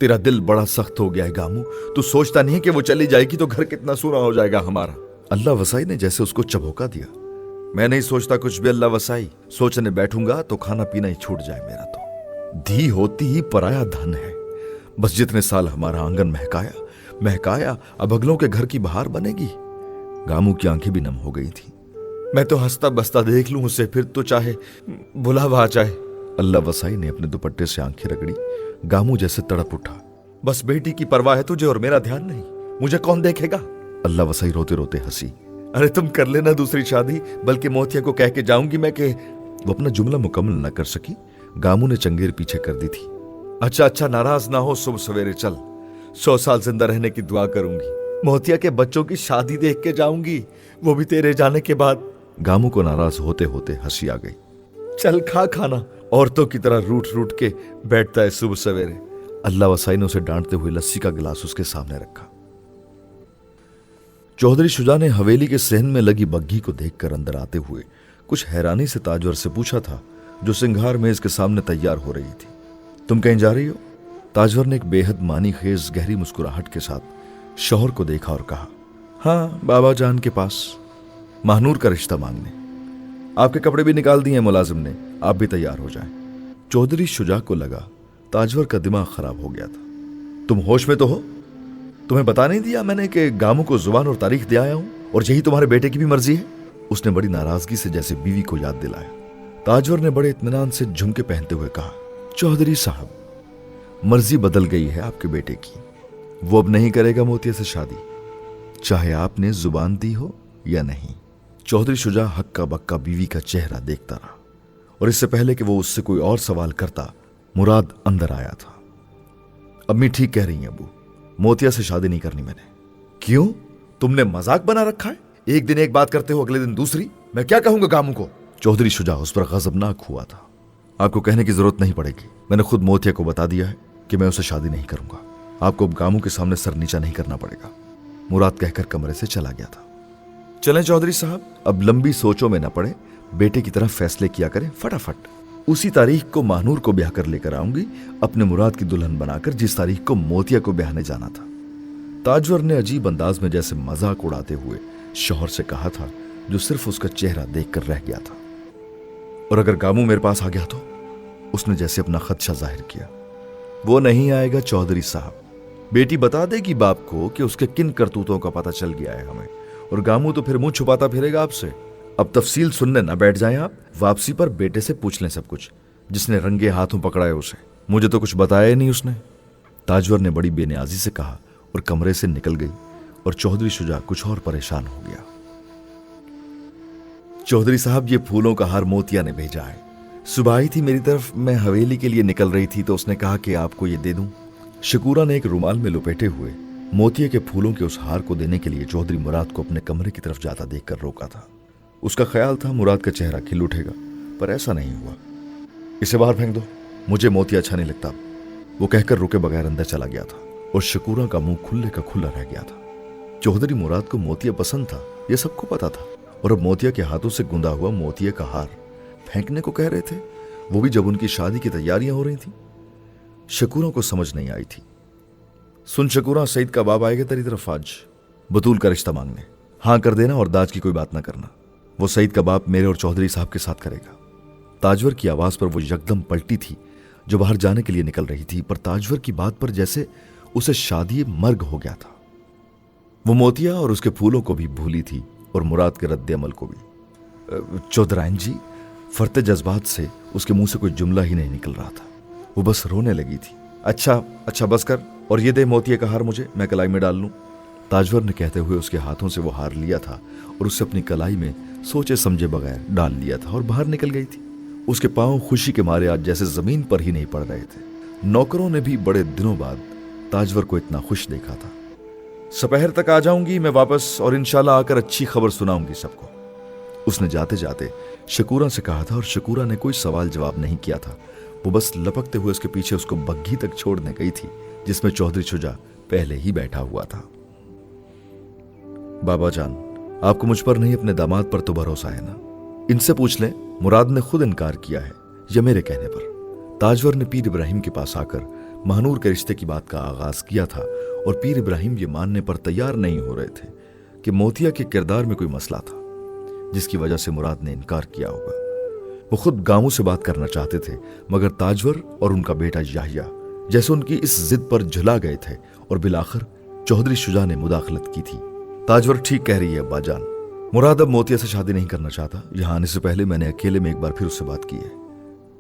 तेरा दिल बड़ा सख्त हो गया है गामू, तू सोचता नहीं है कि वो चली जाएगी तो घर कितना सूना हो जाएगा हमारा। अल्लाह वसाई ने जैसे उसको चबोका दिया। मैं नहीं सोचता कुछ भी अल्लाह वसाई, सोचने बैठूंगा तो खाना पीना ही छूट जाए मेरा तो। धी होती ही पराया धन है, बस जितने साल हमारा आंगन महकाया अब अगलों के घर की बहार बनेगी। गामू की आंखें भी नम हो गई थी। मैं तो हंसता बसता देख लूं उसे, फिर तो चाहे बुलावा आ जाए। अल्लाह वसाई ने अपने दुपट्टे से आंखें रगड़ी। गामू जैसे तड़प उठा, बस बेटी की परवाह है तुझे और मेरा ध्यान नहीं, मुझे कौन देखेगा? अल्लाह वसाई रोते रोते हंसी, अरे तुम कर लेना दूसरी शादी, बल्कि मोतिया को कह के जाऊंगी मैं कि। वो अपना जुमला मुकम्मल न कर सकी, गामू ने चंगेर पीछे कर दी थी। अच्छा नाराज ना हो, सुबह सवेरे चल, 100 साल जिंदा रहने की दुआ करूंगी, मोतिया के बच्चों की शादी देख के जाऊंगी, वो भी तेरे जाने के बाद। गामू को नाराज होते होते हंसी आ गई। चल खा खाना, औरतों की तरह रूठ रूठ के बैठता है सुबह सवेरे। अल्लाह वसाई ने उसे डांटते हुए लस्सी का गिलास उसके सामने रखा। चौधरी शुजा ने हवेली के सहन में लगी बग्घी को देखकर अंदर आते हुए कुछ हैरानी से ताजवर से पूछा था, जो सिंघार मेज के सामने तैयार हो रही थी। तुम कहीं जा रही हो? ताजवर ने एक बेहद मानी खेज गहरी मुस्कुराहट के साथ शौहर को देखा और कहा, हाँ बाबा जान के पास, महानूर का रिश्ता मांगने। आपके कपड़े भी निकाल दिए मुलाजिम ने, आप भी तैयार हो जाएं। चौधरी शुजा को लगा ताजवर का दिमाग खराब हो गया था। तुम होश में तो हो? तुम्हें बता नहीं दिया मैंने कि गामू को जुबान और तारीख दे आया हूं, और यही तुम्हारे बेटे की भी मर्जी है? उसने बड़ी नाराजगी से जैसे बीवी को याद दिलाया। ताजवर ने बड़े इत्मीनान से झुमके पहनते हुए कहा, चौधरी साहब, मर्जी बदल गई है आपके बेटे की, वो अब नहीं करेगा मोतिया से शादी, चाहे आपने जुबान दी हो या नहीं। चौधरी शुजा हक्का बक्का बीवी का चेहरा देखता रहा, और इससे पहले कि वो उससे कोई और सवाल करता, मुराद अंदर आया था। अम्मी ठीक कह रही हैं अबू, मोतिया से शादी नहीं करनी मैंने। क्यों? तुमने मजाक बना रखा है? एक दिन एक बात करते हो, अगले दिन दूसरी। मैं क्या कहूंगा गामू को? चौधरी शुजा उस पर गजबनाक हुआ था। आपको कहने की जरूरत नहीं पड़ेगी, मैंने खुद मोतिया को बता दिया है कि मैं उसे शादी नहीं करूंगा। आपको अब गामू के सामने सर नीचा नहीं करना पड़ेगा। मुराद कहकर कमरे से चला गया था। चलें चौधरी साहब, अब लंबी सोचों में न पड़े, बेटे की तरह फैसले किया करें फटाफट। उसी तारीख को महानूर को ब्याह कर लेकर आऊंगी, अपने मुराद की दुल्हन बनाकर, जिस तारीख को मोतिया को ब्याहने जाना था। ताजवर ने अजीब अंदाज में जैसे मजाक उड़ाते हुए शौहर से कहा था, जो सिर्फ उसका चेहरा देखकर रह गया था। और अगर गामू मेरे पास आ गया तो? उसने जैसे अपना खदशा जाहिर किया। वो नहीं आएगा चौधरी साहब। बेटी बता देगी बाप को कि उसके किन करतूतों का पता चल गया है हमें, और गामू तो फिर मुंह छुपाता फिरेगा आपसे। अब तफसील सुनने न बैठ जाएं आप। वापसी पर बेटे से पूछ लें सब कुछ, जिसने रंगे हाथों पकड़ा है उसे। मुझे तो कुछ बताया ही नहीं उसने। ताजवर ने बड़ी बेनियाजी से कहा और कमरे से निकल गई, और चौधरी शुजा कुछ और परेशान हो गया। चौधरी साहब, ये फूलों का हार मोतिया ने भेजा है। सुबह आई थी मेरी तरफ, मैं हवेली के लिए निकल रही थी तो उसने कहा कि आपको ये दे दूं। शकूरा ने एक रुमाल में लपेटे हुए मोतिया के फूलों के उस हार को देने के लिए चौधरी मुराद को अपने कमरे की तरफ जाता देखकर रोका था। उसका ख्याल था मुराद का चेहरा खिल उठेगा, पर ऐसा नहीं हुआ। इसे बाहर फेंक दो, मुझे मोतिया अच्छा नहीं लगता, वो कहकर रुके बगैर अंदर चला गया था, और शकूरा का मुंह खुले का खुला रह गया था। चौधरी मुराद को मोतिया पसंद था, यह सबको पता था, और अब मोतिया के हाथों से गुंदा हुआ मोतिया का हार फेंकने को कह रहे थे, वो भी जब उनकी शादी की तैयारियां हो रही थी। शकूरा को समझ नहीं आई थी। सुन शकूरा, सईद का बाप आएगा तेरी तरफ आज बतूल का रिश्ता मांगने। हां कर देना और दाज की कोई बात ना करना। वो सईद का बाप मेरे और चौधरी साहब के साथ करेगा। ताजवर की आवाज पर वो यकदम पलटी थी, जो बाहर जाने के लिए निकल रही थी, पर ताजवर की बात पर जैसे उसे शादी मर्ग हो गया था। वो मोतिया और उसके फूलों को भी भूली थी, और मुराद के रद्द अमल को भी। चौधराइन जी, फरते जज्बात से उसके मुंह से कोई जुमला ही नहीं निकल रहा था। वो बस रोने लगी थी। अच्छा बस कर, और ये दे मोतिया का हार मुझे, मैं कलाई में डाल लूं। ताजवर ने कहते हुए उसके हाथों से वो हार लिया था और उसे अपनी कलाई में सोचे समझे बगैर डाल लिया था और बाहर निकल गई थी। उसके पांव खुशी के मारे आज जैसे जमीन पर ही नहीं पड़ रहे थे। नौकरों ने भी बड़े दिनों बाद ताजवर को इतना खुश देखा था। सपहर तक आ जाऊंगी मैं वापस, और इंशाल्लाह आकर अच्छी खबर सुनाऊंगी सबको, उसने जाते जाते शकूरा से कहा था। और शकूरा ने कोई सवाल जवाब नहीं किया था, वो बस लपकते हुए उसके पीछे उसको बग्घी तक छोड़ने गई थी, जिसमें चौधरी शुजा पहले ही बैठा हुआ था। बाबा जान, आपको मुझ पर नहीं अपने दामाद पर तो भरोसा है ना? इनसे पूछ लें, मुराद ने खुद इनकार किया है, या मेरे कहने पर। ताजवर ने पीर इब्राहिम के पास आकर महानूर के रिश्ते की बात का आगाज किया था, और पीर इब्राहिम ये मानने पर तैयार नहीं हो रहे थे कि मोतिया के किरदार में कोई मसला था, जिसकी वजह से मुराद ने इनकार किया होगा। वो खुद गामू से बात करना चाहते थे, मगर ताजवर और उनका बेटा याहिया जैसे उनकी इस जिद पर झुला गए थे, और बिलाखिर चौधरी शुजा ने मुदाखलत की थी। ताजवर ठीक कह रही है अब्बा जान, मुराद अब मोतिया से शादी नहीं करना चाहता। यहाँ आने से पहले मैंने अकेले में एक बार फिर उससे बात की है,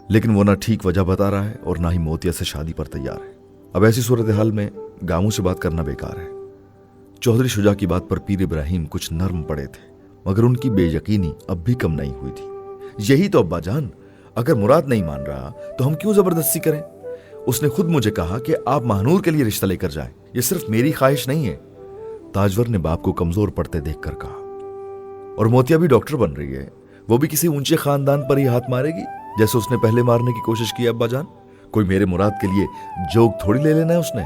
लेकिन वो ना ठीक वजह बता रहा है और ना ही मोतिया से शादी पर तैयार है। अब ऐसी सूरत हाल में गामू से बात करना बेकार है। चौधरी शुजा की बात पर पीर इब्राहिम कुछ नर्म पड़े थे, मगर उनकी बेयकीनी अब भी कम नहीं हुई थी। यही तो अब्बा जान, अगर मुराद नहीं मान रहा तो हम क्यों जबरदस्ती करें? उसने खुद मुझे कहा कि आप महानूर के लिए रिश्ता लेकर जाएं, ये सिर्फ मेरी ख्वाहिश नहीं है। ताजवर ने बाप को कमजोर पड़ते देखकर कहा। और मोतिया भी डॉक्टर बन रही है, वो भी किसी ऊंचे खानदान पर ही हाथ मारेगी जैसे उसने पहले मारने की कोशिश की। अब्बा जान, कोई मेरे मुराद के लिए जोग थोड़ी ले लेना है उसने।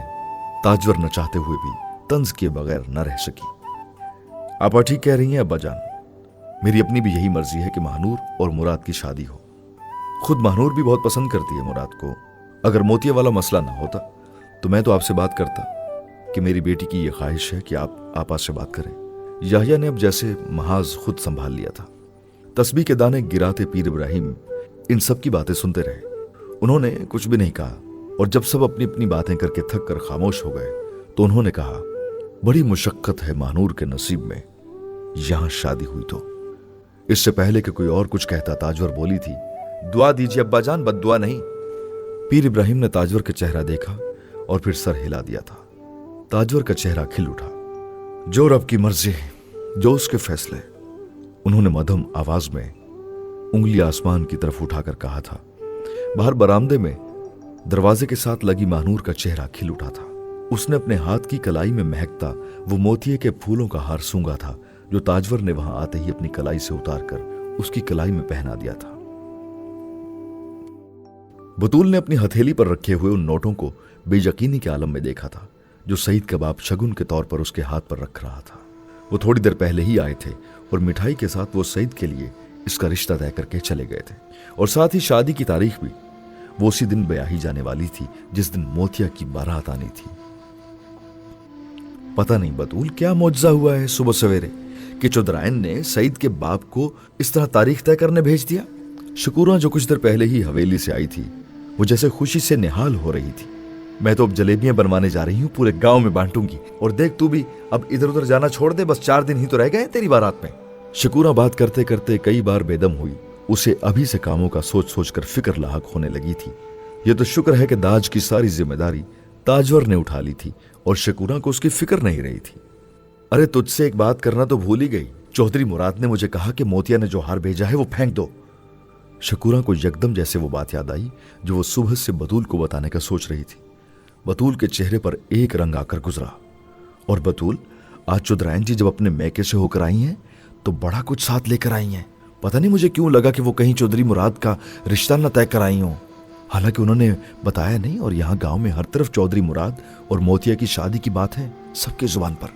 ताजवर न चाहते हुए भी तंज किए बगैर न रह सकी। आप ठीक कह रही हैं अब्बा जान, मेरी अपनी भी यही मर्जी है कि महानूर और मुराद की शादी हो। खुद महानूर भी बहुत पसंद करती है मुराद को। अगर मोतिया वाला मसला ना होता तो मैं तो आपसे बात करता कि मेरी बेटी की यह ख्वाहिश है कि आप आपा से बात करें। याहिया ने अब जैसे महाज खुद संभाल लिया था। तस्बीह के दाने गिराते पीर इब्राहिम इन सब की बातें सुनते रहे। उन्होंने कुछ भी नहीं कहा, और जब सब अपनी अपनी बातें करके थक कर खामोश हो गए तो उन्होंने कहा, बड़ी मुशक्कत है महानूर के नसीब में, यहां शादी हुई तो। इससे पहले कि कोई और कुछ कहता ताजवर बोली थी, दुआ दीजिए अब्बा जान, बद्दुआ नहीं। पीर इब्राहिम ने ताजवर का चेहरा देखा और फिर सर हिला दिया था। ताजवर का चेहरा खिल उठा। जो रब की मर्जी, जो उसके फैसले, उन्होंने मध्यम आवाज में उंगली आसमान की तरफ उठाकर कहा था। बाहर बरामदे में दरवाजे के साथ लगी महानूर का चेहरा खिल उठा था। उसने अपने हाथ की कलाई में महकता वो मोतिये के फूलों का हार सूंघा था जो ताजवर ने वहां आते ही अपनी कलाई से उतारकर उसकी कलाई में पहना दिया था। बतूल ने अपनी हथेली पर रखे हुए उन नोटों को बेयकीनी के आलम में देखा था जो सईद के बाप शगुन के तौर पर उसके हाथ पर रख रहा था। वो थोड़ी देर पहले ही आए थे और मिठाई के साथ वो सईद के लिए इसका रिश्ता तय करके चले गए थे, और साथ ही शादी की तारीख भी वो उसी दिन ब्याही जाने वाली थी जिस दिन मोतिया की बारात आनी थी। पता नहीं बतूल क्या मौजज़ा हुआ है सुबह सवेरे कि चौधराइन ने सईद के बाप को इस तरह तारीख तय करने भेज दिया। शकूरा जो कुछ देर पहले ही हवेली से आई थी वो जैसे खुशी से निहाल हो रही थी। मैं तो अब जलेबियां बनवाने जा रही हूँ, पूरे गांव में बांटूंगी, और देख तू भी अब इधर उधर जाना छोड़ दे, बस 4 दिन ही तो रह गए तेरी बारात में। शकूरा बात करते करते कई बार बेदम हुई। उसे अभी से कामों का सोच सोच कर फिक्र लाहक होने लगी थी। यह तो शुक्र है कि दाज की सारी जिम्मेदारी ताजवर ने उठा ली थी और शकूरा को उसकी फिक्र नहीं रही थी। अरे तुझसे एक बात करना तो भूल ही गई, चौधरी मुराद ने मुझे कहा कि मोतिया ने जो हार भेजा है वो फेंक दो। शकूरा को यकदम जैसे वो बात याद आई जो वो सुबह से बतूल को बताने का सोच रही थी। बतूल के चेहरे पर एक रंग आकर गुजरा। और बतूल, आज चौधराइन जी जब अपने मैके से होकर आई हैं तो बड़ा कुछ साथ लेकर आई हैं। पता नहीं मुझे क्यों लगा कि वो कहीं चौधरी मुराद का रिश्ता न तय कर आई हों। हालांकि उन्होंने बताया नहीं, और यहाँ गांव में हर तरफ चौधरी मुराद और मोतिया की शादी की बात है सबके जुबान पर।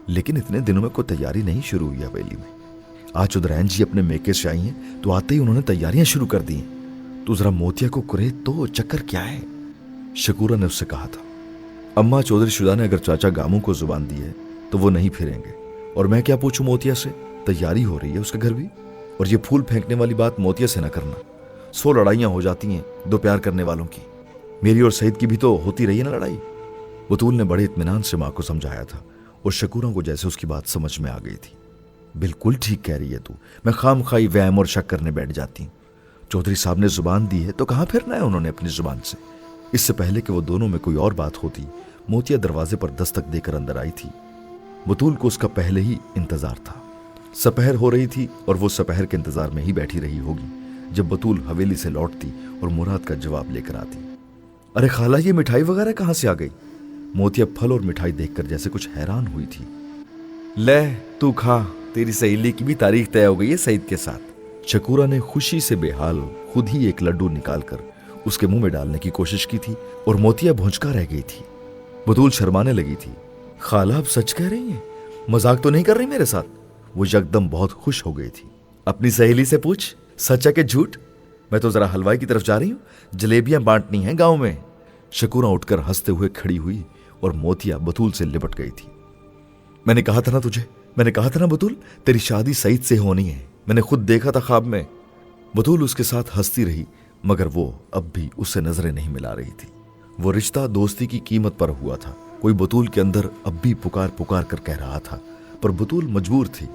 लेकिन इतने दिनों में कोई तैयारी नहीं शुरू हुई हवेली में। आज चौधराइन जी अपने मैके से आई हैं तो आते ही उन्होंने तैयारियां शुरू कर दी हैं। तो जरा मोतिया को कुरे तो चक्कर क्या है? शकूरा ने उससे कहा था, अम्मा चौधरी शुदा ने अगर चाचा गामू को जुबान दी है तो वो नहीं फिरेंगे, और मैं क्या पूछूं मोतिया से? तैयारी हो रही है उसके घर भी। और ये फूल फेंकने वाली बात मोतिया से ना करना, 100 लड़ाइयां हो जाती हैं दो प्यार करने वालों की। मेरी और सईद की भी तो होती रही है ना लड़ाई। बतूल ने बड़े इत्मीनान से माँ को समझाया था और शकूरा को जैसे उसकी बात समझ में आ गई थी। बिल्कुल ठीक कह रही है तू, मैं खामखाई वहम और शक करने बैठ जाती हूँ। चौधरी साहब ने जुबान दी है तो कहाँ फिरना है उन्होंने अपनी जुबान से। इससे पहले कि वो दोनों में कोई और बात होती, मोतिया दरवाजे पर दस्तक देकर अंदर आई थी। बतूल को उसका पहले ही इंतजार था। सपहर हो रही थी और वो सपहर के इंतजार में ही बैठी रही होगी जब बतूल हवेली से लौटती और मुराद का जवाब लेकर आती। अरे खाला, ये मिठाई वगैरह कहाँ से आ गई? मोतिया फल और मिठाई देखकर जैसे कुछ हैरान हुई थी। ले तू खा, तेरी सहेली की भी तारीख तय हो गई है सईद के साथ। शकूरा ने खुशी से बेहाल खुद ही एक लड्डू निकालकर उसके मुंह में डालने की कोशिश की थी और मोतिया भौंचका रह गई थी। बतूल शर्माने लगी थी। खाला, आप सच कह रही हैं? मजाक तो नहीं कर रही मेरे साथ? वो यकदम बहुत खुश हो गई थी। अपनी सहेली से पूछ, सच है कि झूठ? मैं तो जरा हलवाई की तरफ जा रही हूँ, जलेबियां बांटनी हैं गांव में। शकूरा उठकर हंसते हुए खड़ी हुई और मोतिया बतूल से लिपट गई थी। मैंने कहा था ना तुझे, मैंने कहा था ना बतूल, तेरी शादी सईद से होनी है। मैंने खुद देखा था ख्वाब में। बतूल उसके साथ हंसती रही मगर वो अब भी उससे नजरें नहीं मिला रही थी। वो रिश्ता दोस्ती की कीमत पर हुआ था। कोई बतूल के अंदर अब भी पुकार पुकार कर कह रहा था, पर बतूल मजबूर थी।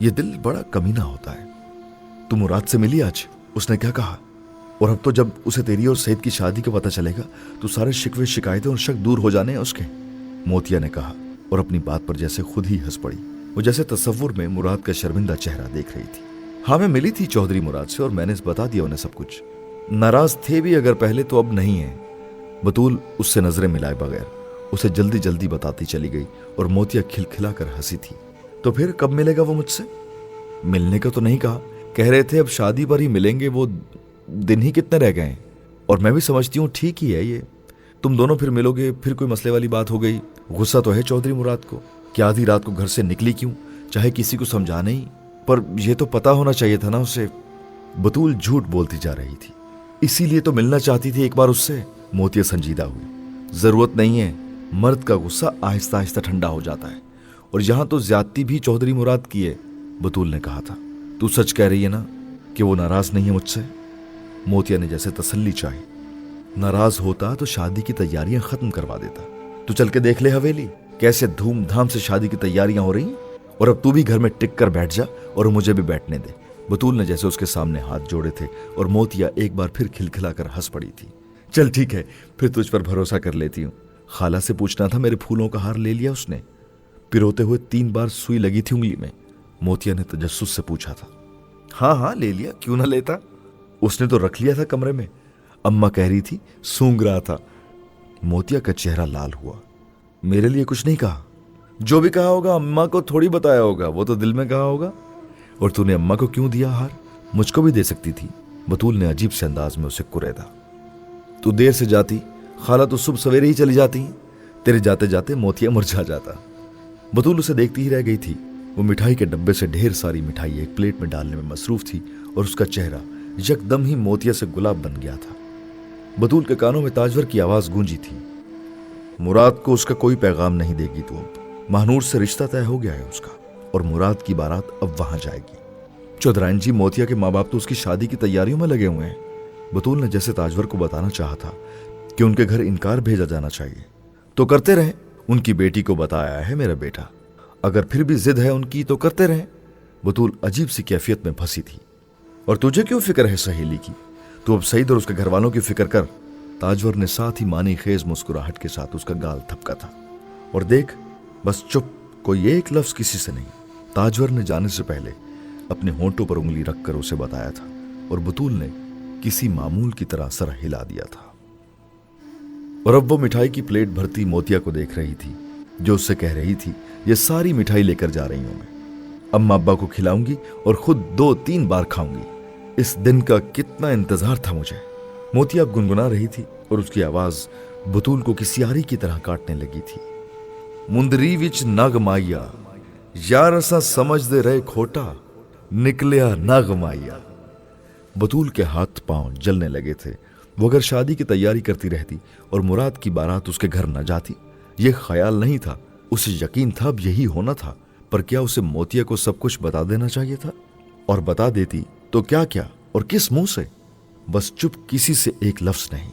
ये दिल बड़ा कमीना होता है। तू मुराद से मिली आज? उसने क्या कहा? और अब तो जब उसे तेरी और सईद की शादी का पता चलेगा तो सारे शिकवे शिकायतें और शक दूर हो जाने हैं उसके, मोतिया ने कहा और अपनी बात पर जैसे खुद ही हंस पड़ी। वो जैसे तसव्वुर में मुराद का शर्मिंदा चेहरा देख रही थी। हाँ, मैं मिली थी चौधरी मुराद से और मैंने बता दिया उन्हें सब कुछ। नाराज थे भी अगर पहले तो अब नहीं है। बतूल उससे नजरें मिलाए बगैर उसे जल्दी जल्दी बताती चली गई और मोतिया खिलखिलाकर हंसी थी। तो फिर कब मिलेगा वो मुझसे? मिलने का तो नहीं कहा, कह रहे थे अब शादी पर ही मिलेंगे। वो दिन ही कितने रह गए। और मैं भी समझती हूँ ठीक ही है ये, तुम दोनों फिर मिलोगे, फिर कोई मसले वाली बात हो गई। गुस्सा तो है चौधरी मुराद को कि आधी रात को घर से निकली क्यों, चाहे किसी को समझाने ही, पर यह तो पता होना चाहिए था ना उसे। बतूल झूठ बोलती जा रही थी। इसीलिए तो मिलना चाहती थी एक बार उससे। मोतिया संजीदा हुई। जरूरत नहीं है, मर्द का गुस्सा आहिस्ता आहिस्ता ठंडा हो जाता है, और यहां तो ज्यादती भी चौधरी मुराद की है। बतूल ने कहा था। तू सच कह रही है ना कि वो नाराज नहीं है मुझसे? मोतिया ने जैसे तसल्ली चाही। नाराज होता तो शादी की तैयारियां खत्म करवा देता। तू चल के देख ले हवेली, कैसे धूमधाम से शादी की तैयारियां हो रही, और अब तू भी घर में टिक कर बैठ जा और मुझे भी बैठने दे। बतूल ने जैसे उसके सामने हाथ जोड़े थे और मोतिया एक बार फिर खिलखिलाकर हंस पड़ी थी। चल ठीक है, फिर तुझ पर भरोसा कर लेती हूँ। खाला से पूछना था मेरे फूलों का हार ले लिया उसने? पिरोते हुए 3 बार सुई लगी थी उंगली में। मोतिया ने तजस्सुस से पूछा था। हाँ हाँ ले लिया, क्यों ना लेता। उसने तो रख लिया था कमरे में, अम्मा कह रही थी सूंघ रहा था। मोतिया का चेहरा लाल हुआ। मेरे लिए कुछ नहीं कहा? जो भी कहा होगा अम्मा को थोड़ी बताया होगा, वो तो दिल में कहा होगा। और तूने अम्मा को क्यों दिया हार? मुझको भी दे सकती थी, बतूल ने अजीब से अंदाज में उसे कुरेदा। तू देर से जाती, खाला तो सुबह सवेरे ही चली जाती, तेरे जाते जाते मोतिया मुरझा जाता। बतूल उसे देखती ही रह गई थी। वो मिठाई के डब्बे से ढेर सारी मिठाई एक प्लेट में डालने में मसरूफ थी और उसका चेहरा यकदम ही मोतिया से गुलाब बन गया था। बतूल के कानों में ताजवर की आवाज गूंजी थी, मुराद को उसका कोई पैगाम नहीं देगी तू अब। महानूर से रिश्ता तय हो गया है उसका और मुराद की बारात अब वहां जाएगी। चौधराइन जी, मोतिया के माँ बाप तो उसकी शादी की तैयारियों में लगे हुए हैं। बतूल ने जैसे ताजवर को बताना चाहा था कि उनके घर इनकार भेजा जाना चाहिए तो करते रहे, उनकी बेटी को बताया है मेरा बेटा, अगर फिर भी जिद है उनकी तो करते रहे। बतूल अजीब सी कैफियत में फंसी थी। और तुझे क्यों फिक्र है सहेली की? तू अब सईद और उसके घर वालों की फिक्र कर। ताजवर ने साथ ही मानी खेज मुस्कुराहट के साथ उसका गाल थपका था। और देख, बस चुप, कोई एक लफ्ज किसी से नहीं। ताजवर ने जाने से पहले अपने होंठों पर उंगली रखकर उसे बताया था और बतूल ने किसी मामूल की तरह सर हिला दिया था। और अब वो मिठाई की प्लेट भरती मोतिया को देख रही थी, जो उससे कह रही थी, ये सारी मिठाई लेकर जा रही हूं मैं, अम्मा अब्बा को खिलाऊंगी और खुद 2-3 बार खाऊंगी। इस दिन का कितना इंतजार था मुझे। मोतिया गुनगुना रही थी और उसकी आवाज बतूल को किसी यारी की तरह काटने लगी थी। मुंदरी विच नग माइया, यार असा समझदे रहे खोटा, निकलिया नग माइया। बतूल के हाथ पांव जलने लगे थे। वो अगर शादी की तैयारी करती रहती और मुराद की बारात उसके घर न जाती, ये ख्याल नहीं था, उसे यकीन था अब यही होना था। पर क्या उसे मोतिया को सब कुछ बता देना चाहिए था? और बता देती तो क्या क्या और किस मुंह से? बस चुप, किसी से एक लफ्ज नहीं।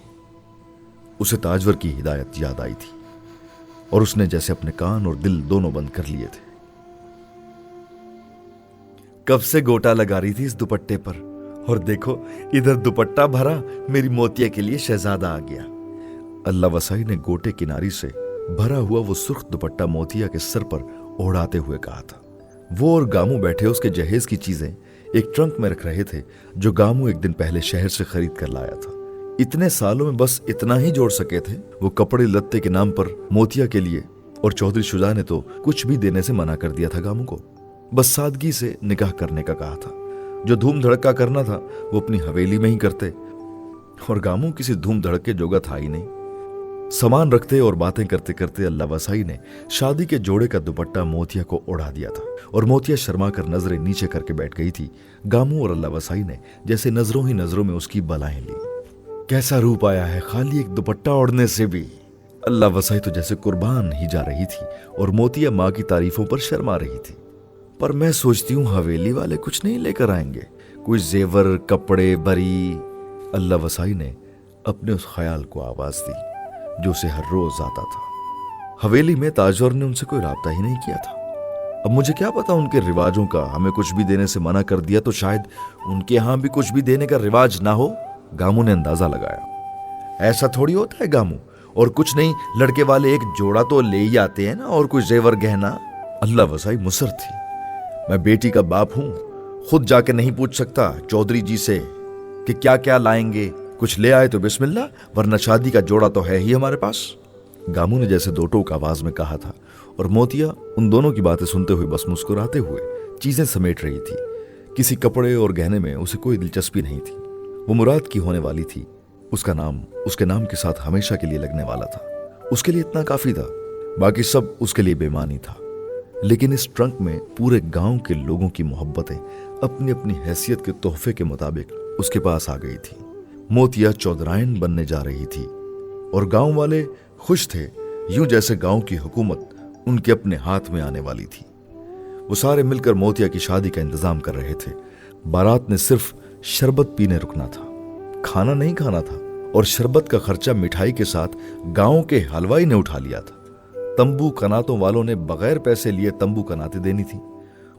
उसे ताजवर की हिदायत याद आई थी और उसने जैसे अपने कान और दिल दोनों बंद कर लिए थे। कब से गोटा लगा रही थी इस दुपट्टे पर, और देखो इधर दुपट्टा भरा, मेरी मोतिया के लिए शहजादा आ गया। अल्लाह वसाई ने गोटे किनारी से भरा हुआ वो सुर्ख दुपट्टा मोतिया के सर पर ओढ़ाते हुए कहा था। वो और गामू बैठे उसके जहेज की चीजें एक ट्रंक में रख रहे थे, जो गामू एक दिन पहले शहर से खरीद कर लाया था। इतने सालों में बस इतना ही जोड़ सके थे वो कपड़े लत्ते के नाम पर मोतिया के लिए, और चौधरी शुजा ने तो कुछ भी देने से मना कर दिया था गामू को। बस सादगी से निकाह करने का कहा था। जो धूम धड़का करना था वो अपनी हवेली में ही करते, और गामू किसी धूम धड़के जोगा था ही नहीं। सामान रखते और बातें करते करते अल्लाह वसाई ने शादी के जोड़े का दुपट्टा मोतिया को ओढ़ा दिया था, और मोतिया शर्मा कर नजरें नीचे करके बैठ गई थी। गामू और अल्लाह वसाई ने जैसे नजरों ही नजरों में उसकी बलाएं ली। कैसा रूप आया है खाली एक दुपट्टा ओढ़ने से भी। अल्लाह वसाई तो जैसे कुर्बान ही जा रही थी और मोतिया माँ की तारीफों पर शर्मा रही थी। पर मैं सोचती हूँ हवेली वाले कुछ नहीं लेकर आएंगे, कोई जेवर कपड़े बरी। अल्लाह वसाई ने अपने उस ख्याल को आवाज दी जो उसे हर रोज आता था। हवेली में ताजवर ने उनसे कोई राब्ता ही नहीं किया था। अब मुझे क्या पता उनके रिवाजों का, हमें कुछ भी देने से मना कर दिया तो शायद उनके यहां भी कुछ भी देने का रिवाज ना हो। गामू ने अंदाजा लगाया। ऐसा थोड़ी होता है गामू, और कुछ नहीं, लड़के वाले एक जोड़ा तो ले ही आते हैं ना, और कुछ जेवर गहना। अल्लाह वसाई मुसर थी। मैं बेटी का बाप हूं, खुद जाके नहीं पूछ सकता चौधरी जी से कि क्या क्या लाएंगे। कुछ ले आए तो बिस्मिल्लाह, वरना शादी का जोड़ा तो है ही हमारे पास। गामू ने जैसे दो टोक आवाज में कहा था, और मोतिया उन दोनों की बातें सुनते हुए बस मुस्कुराते हुए चीजें समेट रही थी। किसी कपड़े और गहने में उसे कोई दिलचस्पी नहीं थी। वो मुराद की होने वाली थी, उसका नाम उसके नाम के साथ हमेशा के लिए लगने वाला था। उसके लिए इतना काफी था, बाकी सब उसके लिए बेमानी था। लेकिन इस ट्रंक में पूरे गांव के लोगों की मोहब्बतें अपनी अपनी हैसियत के तोहफे के मुताबिक उसके पास आ गई थी। मोतिया चौधराइन बनने जा रही थी और गांव वाले खुश थे, यूं जैसे गांव की हुकूमत उनके अपने हाथ में आने वाली थी। वो सारे मिलकर मोतिया की शादी का इंतजाम कर रहे थे। बारात ने सिर्फ शरबत पीने रुकना था, खाना नहीं खाना था, और शरबत का खर्चा मिठाई के साथ गांव के हलवाई ने उठा लिया था। तंबू कनातों वालों ने बगैर पैसे लिए तंबू कनाते देनी थी,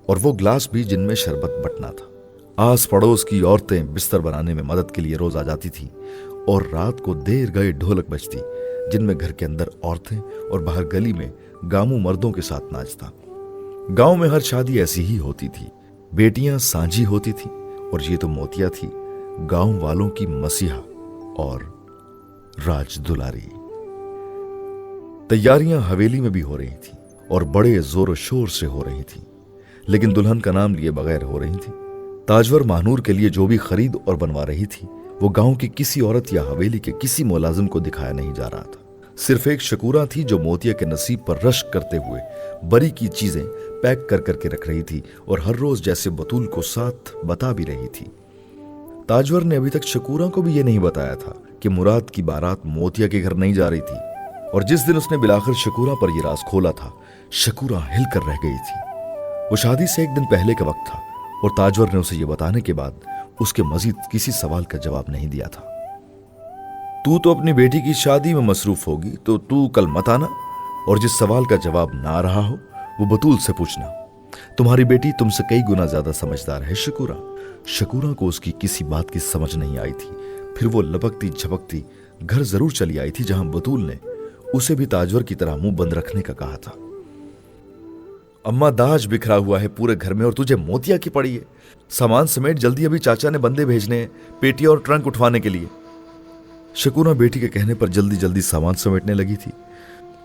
और वो ग्लास भी जिनमें शरबत बटना था। आस पड़ोस की औरतें बिस्तर बनाने में मदद के लिए रोज आ जाती थी, और रात को देर गए ढोलक बजती, जिनमें घर के अंदर औरतें और बाहर गली में गामू मर्दों के साथ नाचता। गांव में हर शादी ऐसी ही होती थी। बेटियां सांझी होती थी, और ये तो मोतिया थी, गांव वालों की मसीहा और राज दुलारी। तैयारियां हवेली में भी हो रही थी, और बड़े जोर शोर से हो रही थी, लेकिन दुल्हन का नाम लिए बगैर हो रही थी। ताजवर महानूर के लिए जो भी खरीद और बनवा रही थी वो गांव की किसी औरत या हवेली के किसी मुलाजिम को दिखाया नहीं जा रहा था। सिर्फ एक शकूरा थी जो मोतिया के नसीब पर रश्क करते हुए बरी की चीजें पैक कर करके रख रही थी और हर रोज जैसे बतूल को साथ बता भी रही थी। ताजवर ने अभी तक शकूरा को भी ये नहीं बताया था कि मुराद की बारात मोतिया के घर नहीं जा रही थी, और जिस दिन उसने बिलाखिर शकूरा पर यह राज खोला था, शकूरा हिलकर रह गई थी। वो शादी से एक दिन पहले का वक्त था और ताजवर ने उसे यह बताने के बाद उसके मजीद किसी सवाल का जवाब नहीं दिया था। तू तो अपनी बेटी की शादी में मसरूफ होगी, तो तू कल मत आना, और जिस सवाल का जवाब ना रहा हो वो बतूल से पूछना। तुम्हारी बेटी तुमसे कई गुना ज्यादा समझदार है शकूरा। शकूरा को उसकी किसी बात की समझ नहीं आई थी। फिर वो लपकती झपकती घर जरूर चली आई थी जहां बतूल ने उसे भी ताजवर की तरह मुंह बंद रखने का कहा था। अम्मा, दाज बिखरा हुआ है पूरे घर में और तुझे मोतिया की पड़ी है। सामान समेट जल्दी, अभी चाचा ने बंदे भेजने हैं पेटी और ट्रंक उठवाने के लिए। शकूरा बेटी के कहने पर जल्दी जल्दी सामान समेटने लगी थी,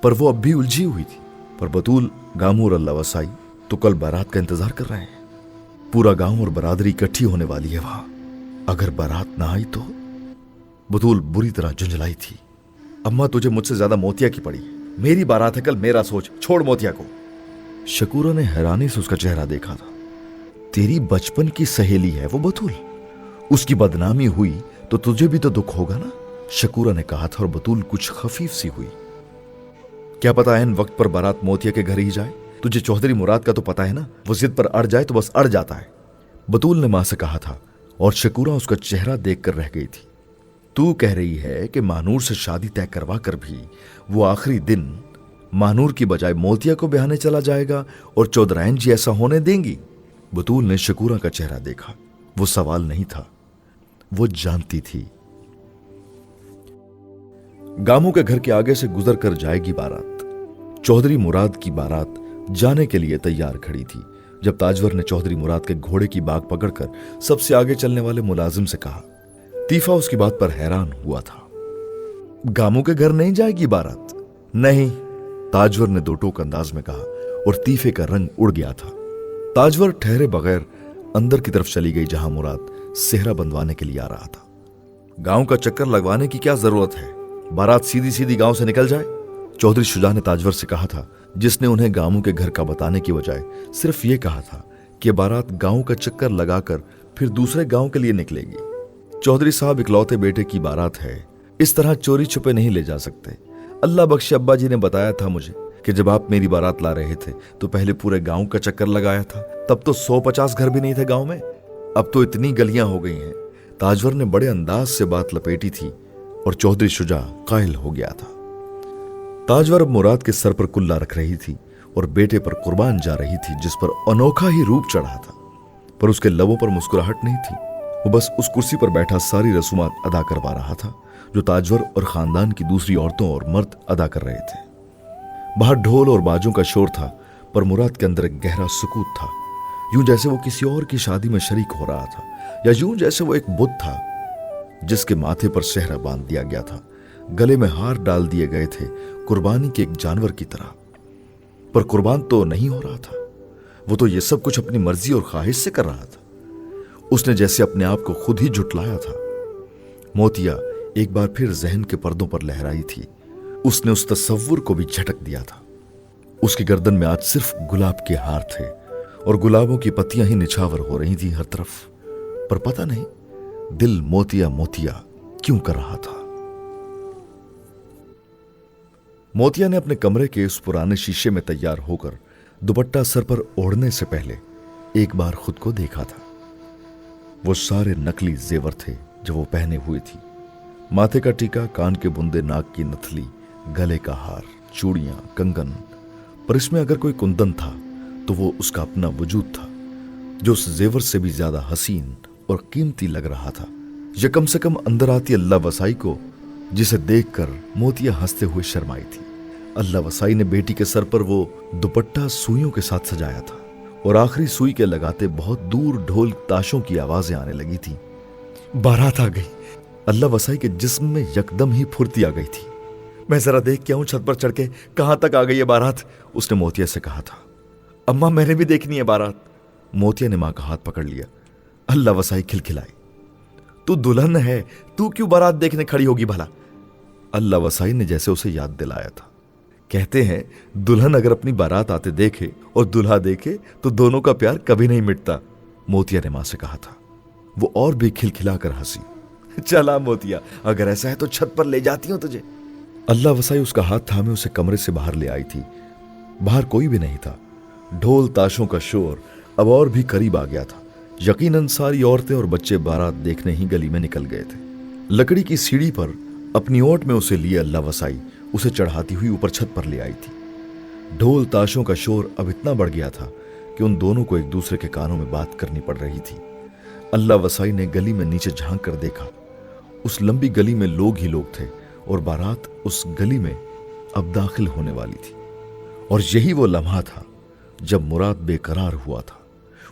पर वो अब भी उलझी हुई थी। पर बतूल, गामू और अल्लाह वसाई तो कल बारात का इंतजार कर रहे हैं। पूरा गांव और बरादरी इकट्ठी होने वाली है वहां। अगर बारात ना आई तो? बतूल बुरी तरह झुंझलाई थी। अम्मा, तुझे मुझसे ज्यादा मोतिया की पड़ी है। मेरी बारात है कल, मेरा सोच, छोड़ मोतिया को। शकूरा ने हैरानी से उसका चेहरा देखा था। तेरी बचपन की सहेली है वो बतूल, उसकी बदनामी हुई तो तुझे भी तो दुख होगा ना, शकूरा ने कहा था। और बतूल कुछ खफीफ सी हुई। क्या पता है इन वक्त पर बारात मोतिया के घर ही जाए। तुझे चौधरी मुराद का तो पता है ना, वो जिद पर अड़ जाए तो बस अड़ जाता है, बतूल ने मां से कहा था। और शकूरा उसका चेहरा देखकर रह गई थी। तू कह रही है कि महानूर से शादी तय करवा कर भी वो आखिरी दिन महानूर की बजाय मोतिया को ब्याहने चला जाएगा और चौधरायन जी ऐसा होने देंगी? बतूल ने शकूरा का चेहरा देखा। वो सवाल नहीं था, वो जानती थी। गामू के घर के आगे से गुजर कर जाएगी बारात। चौधरी मुराद की बारात जाने के लिए तैयार खड़ी थी जब ताजवर ने चौधरी मुराद के घोड़े की बाग पकड़कर सबसे आगे चलने वाले मुलाजिम से कहा। तीफा उसकी बात पर हैरान हुआ था। गामू के घर नहीं जाएगी बारात? नहीं, ताजवर ने दो टोक अंदाज में कहा और तीफे का रंग उड़ गया था। ताजवर ठहरे बगैर अंदर की तरफ चली गई जहां मुराद सेहरा बंधवाने के लिए आ रहा था। गांव का चक्कर लगवाने की क्या जरूरत है, बारात सीधी सीधी गांव से निकल जाए, चौधरी शुजा ने ताजवर से कहा था, जिसने उन्हें गामू के घर का बताने की बजाय सिर्फ ये कहा था कि बारात गांव का चक्कर लगाकर फिर दूसरे गांव के लिए निकलेगी। चौधरी साहब इकलौते बेटे की बारात है, इस तरह चोरी छुपे नहीं ले जा सकते। अल्लाह बख्शे अब्बा जी ने बताया था मुझे कि जब आप मेरी बारात ला रहे थे तो पहले पूरे गांव का चक्कर लगाया था, तब तो 150 घर भी नहीं थे गांव में, अब तो इतनी गलियां हो गई हैं। ताजवर ने बड़े अंदाज से बात लपेटी थी और चौधरी शुजा कायल हो गया था। ताजवर अब मुराद के सर पर कुल्ला रख रही थी और बेटे पर कुर्बान जा रही थी, जिस पर अनोखा ही रूप चढ़ा था, पर उसके लबों पर मुस्कुराहट नहीं थी। वो बस उस कुर्सी पर बैठा सारी रसूमात अदा करवा रहा था जो ताजवर और खानदान की दूसरी औरतों और मर्द अदा कर रहे थे। बाहर ढोल और बाजों का शोर था, पर मुराद के अंदर एक गहरा सुकूत था, यूं जैसे वो किसी और की शादी में शरीक हो रहा था, या यूं जैसे वो एक बुत था जिसके माथे पर सेहरा बांध दिया गया था, गले में हार डाल दिए गए थे कुर्बानी के एक जानवर की तरह। पर कुर्बान तो नहीं हो रहा था, वो तो ये सब कुछ अपनी मर्जी और ख्वाहिश से कर रहा था। उसने जैसे अपने आप को खुद ही झुटलाया था। मोतिया एक बार फिर जहन के पर्दों पर लहराई थी। उसने उस तस्वुर को भी झटक दिया था। उसकी गर्दन में आज सिर्फ गुलाब के हार थे और गुलाबों की पत्तियां ही निछावर हो रही थी हर तरफ, पर पता नहीं दिल मोतिया मोतिया क्यों कर रहा था। मोतिया ने अपने कमरे के उस पुराने शीशे में तैयार होकर दुपट्टा सर पर ओढ़ने से पहले एक बार खुद को देखा था। वो सारे नकली जेवर थे जो वो पहने हुए थी, माथे का टीका, कान के बुंदे, नाक की नथली, गले का हार, चूड़ियां, कंगन, पर इसमें अगर कोई कुंदन था तो वो उसका अपना वजूद था, जो उस जेवर से भी ज्यादा हसीन और कीमती लग रहा था। या कम से कम अंदर आती अल्लाह वसाई को, जिसे देखकर मोतिया हंसते हुए शर्माई थी। अल्लाह वसाई ने बेटी के सर पर वो दुपट्टा सुइयों के साथ सजाया था और आखिरी सुई के लगाते बहुत दूर ढोल ताशों की आवाजें आने लगी थी। बारात आ गई। अल्लाह वसाई के जिस्म में यकदम ही फुर्ती आ गई थी। मैं जरा देख के आऊं छत पर चढ़ के कहां तक आ गई है बारात, उसने मोतिया से कहा था। अम्मा मैंने भी देखनी है बारात। मोतिया ने मां का हाथ पकड़ लिया। अल्लाह वसाई खिलखिलाई। तू दुल्हन है, तू क्यों बारात देखने खड़ी होगी भला? अल्लाह वसाई ने जैसे उसे याद दिलाया था। कहते हैं दुल्हन अगर अपनी बारात आते देखे और दुल्हा देखे तो दोनों का प्यार कभी नहीं मिटता, मोतिया ने मां से कहा था। वो और भी खिलखिलाकर हंसी। चला मोतिया, अगर ऐसा है तो छत पर ले जाती हूं तुझे। अल्लाह वसाई उसका हाथ थामे उसे कमरे से बाहर ले आई थी। बाहर कोई भी नहीं था। ढोल ताशों का शोर अब और भी करीब आ गया था। यकीनन सारी औरतें और बच्चे बारात देखने ही गली में निकल गए थे। लकड़ी की सीढ़ी पर अपनी ओट में उसे लिए अल्लाह वसाई उसे चढ़ाती हुई ऊपर छत पर ले आई थी। ढोल ताशों का शोर अब इतना बढ़ गया था कि उन दोनों को एक दूसरे के कानों में बात करनी पड़ रही थी। अल्लाह वसाई ने गली में नीचे झांक कर देखा। उस लंबी गली में लोग ही लोग थे और बारात उस गली में अब दाखिल होने वाली थी। और यही वो लम्हा था जब मुराद बेकरार हुआ था।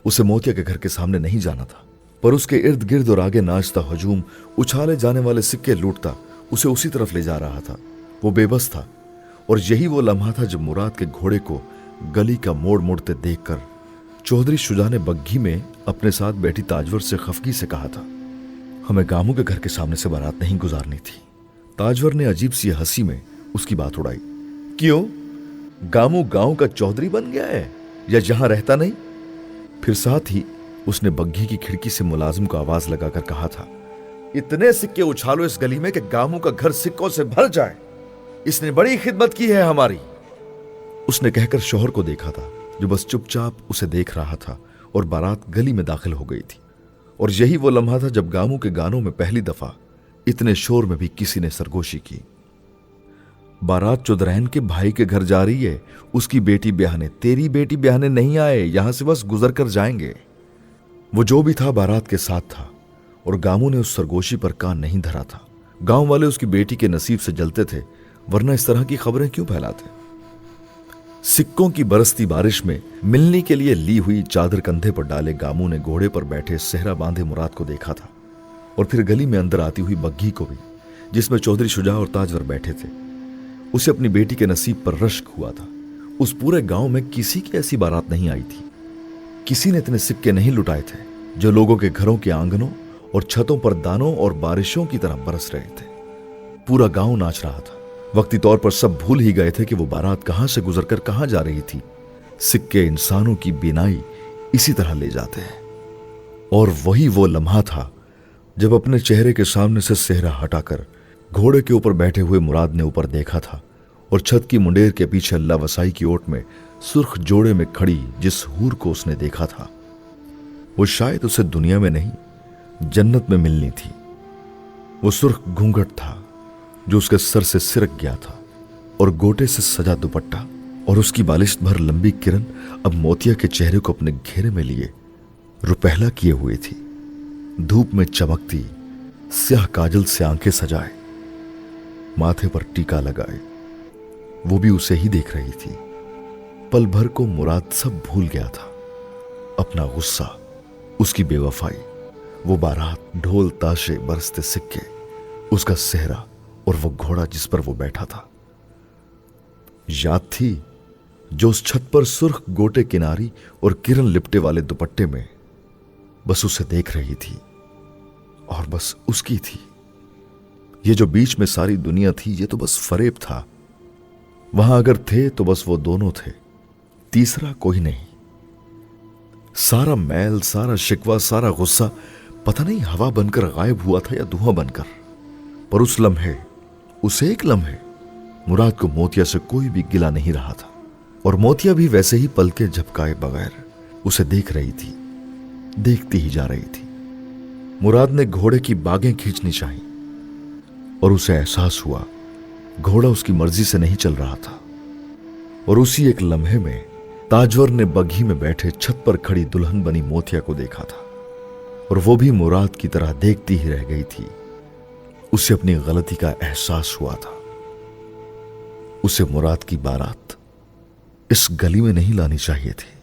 उसे मोतिया के घर के सामने नहीं जाना था, पर उसके इर्द गिर्द और आगे नाचता हजूम, उछाले जाने वाले सिक्के लूटता उसे उसी तरफ ले जा रहा था। वो बेबस था। और यही वो लम्हा था जब मुराद के घोड़े को गली का मोड़ मोड़ते देखकर चौधरी शुजा ने बग्घी में अपने साथ बैठी ताजवर से खफगी से कहा था, हमें गामू के घर के सामने से बारात नहीं गुजारनी थी। ताजवर ने अजीब सी हंसी में उसकी बात उड़ाई। क्यों, गामू गांव का चौधरी बन गया है या जहां रहता नहीं? फिर साथ ही उसने बग्घी की खिड़की से मुलाजिम को आवाज लगाकर कहा था, इतने सिक्के उछालो इस गली में कि गामू का घर सिक्कों से भर जाए। इसने बड़ी खिदमत की है हमारी। उसने कहकर शौहर को देखा था जो बस चुपचाप उसे देख रहा था और बारात गली में दाखिल हो गई थी। और यही वो लम्हा था जब गामू के गानों में पहली दफा इतने शोर में भी किसी ने सरगोशी की। बारात चौधरैन के भाई के घर जा रही है, उसकी बेटी ब्याहने। तेरी बेटी ब्याहने नहीं आए, यहां से बस गुजर कर जाएंगे। वो जो भी था बारात के साथ था और गामू ने उस सरगोशी पर कान नहीं धरा था। गांव वाले उसकी बेटी के नसीब से जलते थे, वरना इस तरह की खबरें क्यों फैलाते। सिक्कों की बरसती बारिश में मिलने के लिए ली हुई चादर कंधे पर डाले गामू ने घोड़े पर बैठे सेहरा बांधे मुराद को देखा था और फिर गली में अंदर आती हुई बग्घी को भी, जिसमें चौधरी शुजा और ताजवर बैठे थे। उसे अपनी बेटी के नसीब पर रश्क हुआ था। उस पूरे गांव में किसी की ऐसी बारात नहीं आई थी। किसी ने इतने सिक्के नहीं लुटाए थे जो लोगों के घरों के आंगनों और छतों पर दानों और बारिशों की तरह बरस रहे थे। पूरा गांव नाच रहा था। वक्ती तौर पर सब भूल ही गए थे कि वो बारात कहां से गुजरकर कहां जा रही थी। सिक्के इंसानों की बिनाई इसी तरह ले जाते हैं। और वही वो लम्हा था जब अपने चेहरे के सामने से सेहरा हटाकर घोड़े के ऊपर बैठे हुए मुराद ने ऊपर देखा था और छत की मुंडेर के पीछे अल्लाह वसाई की ओट में सुर्ख जोड़े में खड़ी जिस हूर को उसने देखा था, वो शायद उसे दुनिया में नहीं जन्नत में मिलनी थी। वो सुर्ख घूंघट था जो उसके सर से सिरक गया था और गोटे से सजा दुपट्टा और उसकी बालिश भर लंबी किरण अब मोतिया के चेहरे को अपने घेरे में लिए रुपहला किए हुए थी। धूप में चमकती स्याह काजल से आंखें सजाए, माथे पर टीका लगाए, वो भी उसे ही देख रही थी। पल भर को मुराद सब भूल गया था। अपना गुस्सा, उसकी बेवफाई, वो बारात, ढोल ताशे, बरसते सिक्के, उसका सेहरा और वो घोड़ा जिस पर वो बैठा था। याद थी जो उस छत पर सुर्ख गोटे किनारी और किरण लिपटे वाले दुपट्टे में बस उसे देख रही थी और बस उसकी थी। ये जो बीच में सारी दुनिया थी ये तो बस फरेब था। वहां अगर थे तो बस वो दोनों थे, तीसरा कोई नहीं। सारा मैल, सारा शिकवा, सारा गुस्सा पता नहीं हवा बनकर गायब हुआ था या धुआं बनकर। पर उस लम्हे, उसे एक लम्हे मुराद को मोतिया से कोई भी गिला नहीं रहा था और मोतिया भी वैसे ही पलके झपकाए बगैर उसे देख रही थी, देखती ही जा रही थी। मुराद ने घोड़े की बागें खींचनी चाहिए और उसे एहसास हुआ घोड़ा उसकी मर्जी से नहीं चल रहा था। और उसी एक लम्हे में ताजवर ने बग्घी में बैठे छत पर खड़ी दुल्हन बनी मोतिया को देखा था और वो भी मुराद की तरह देखती ही रह गई थी। उसे अपनी गलती का एहसास हुआ था। उसे मुराद की बारात इस गली में नहीं लानी चाहिए थी।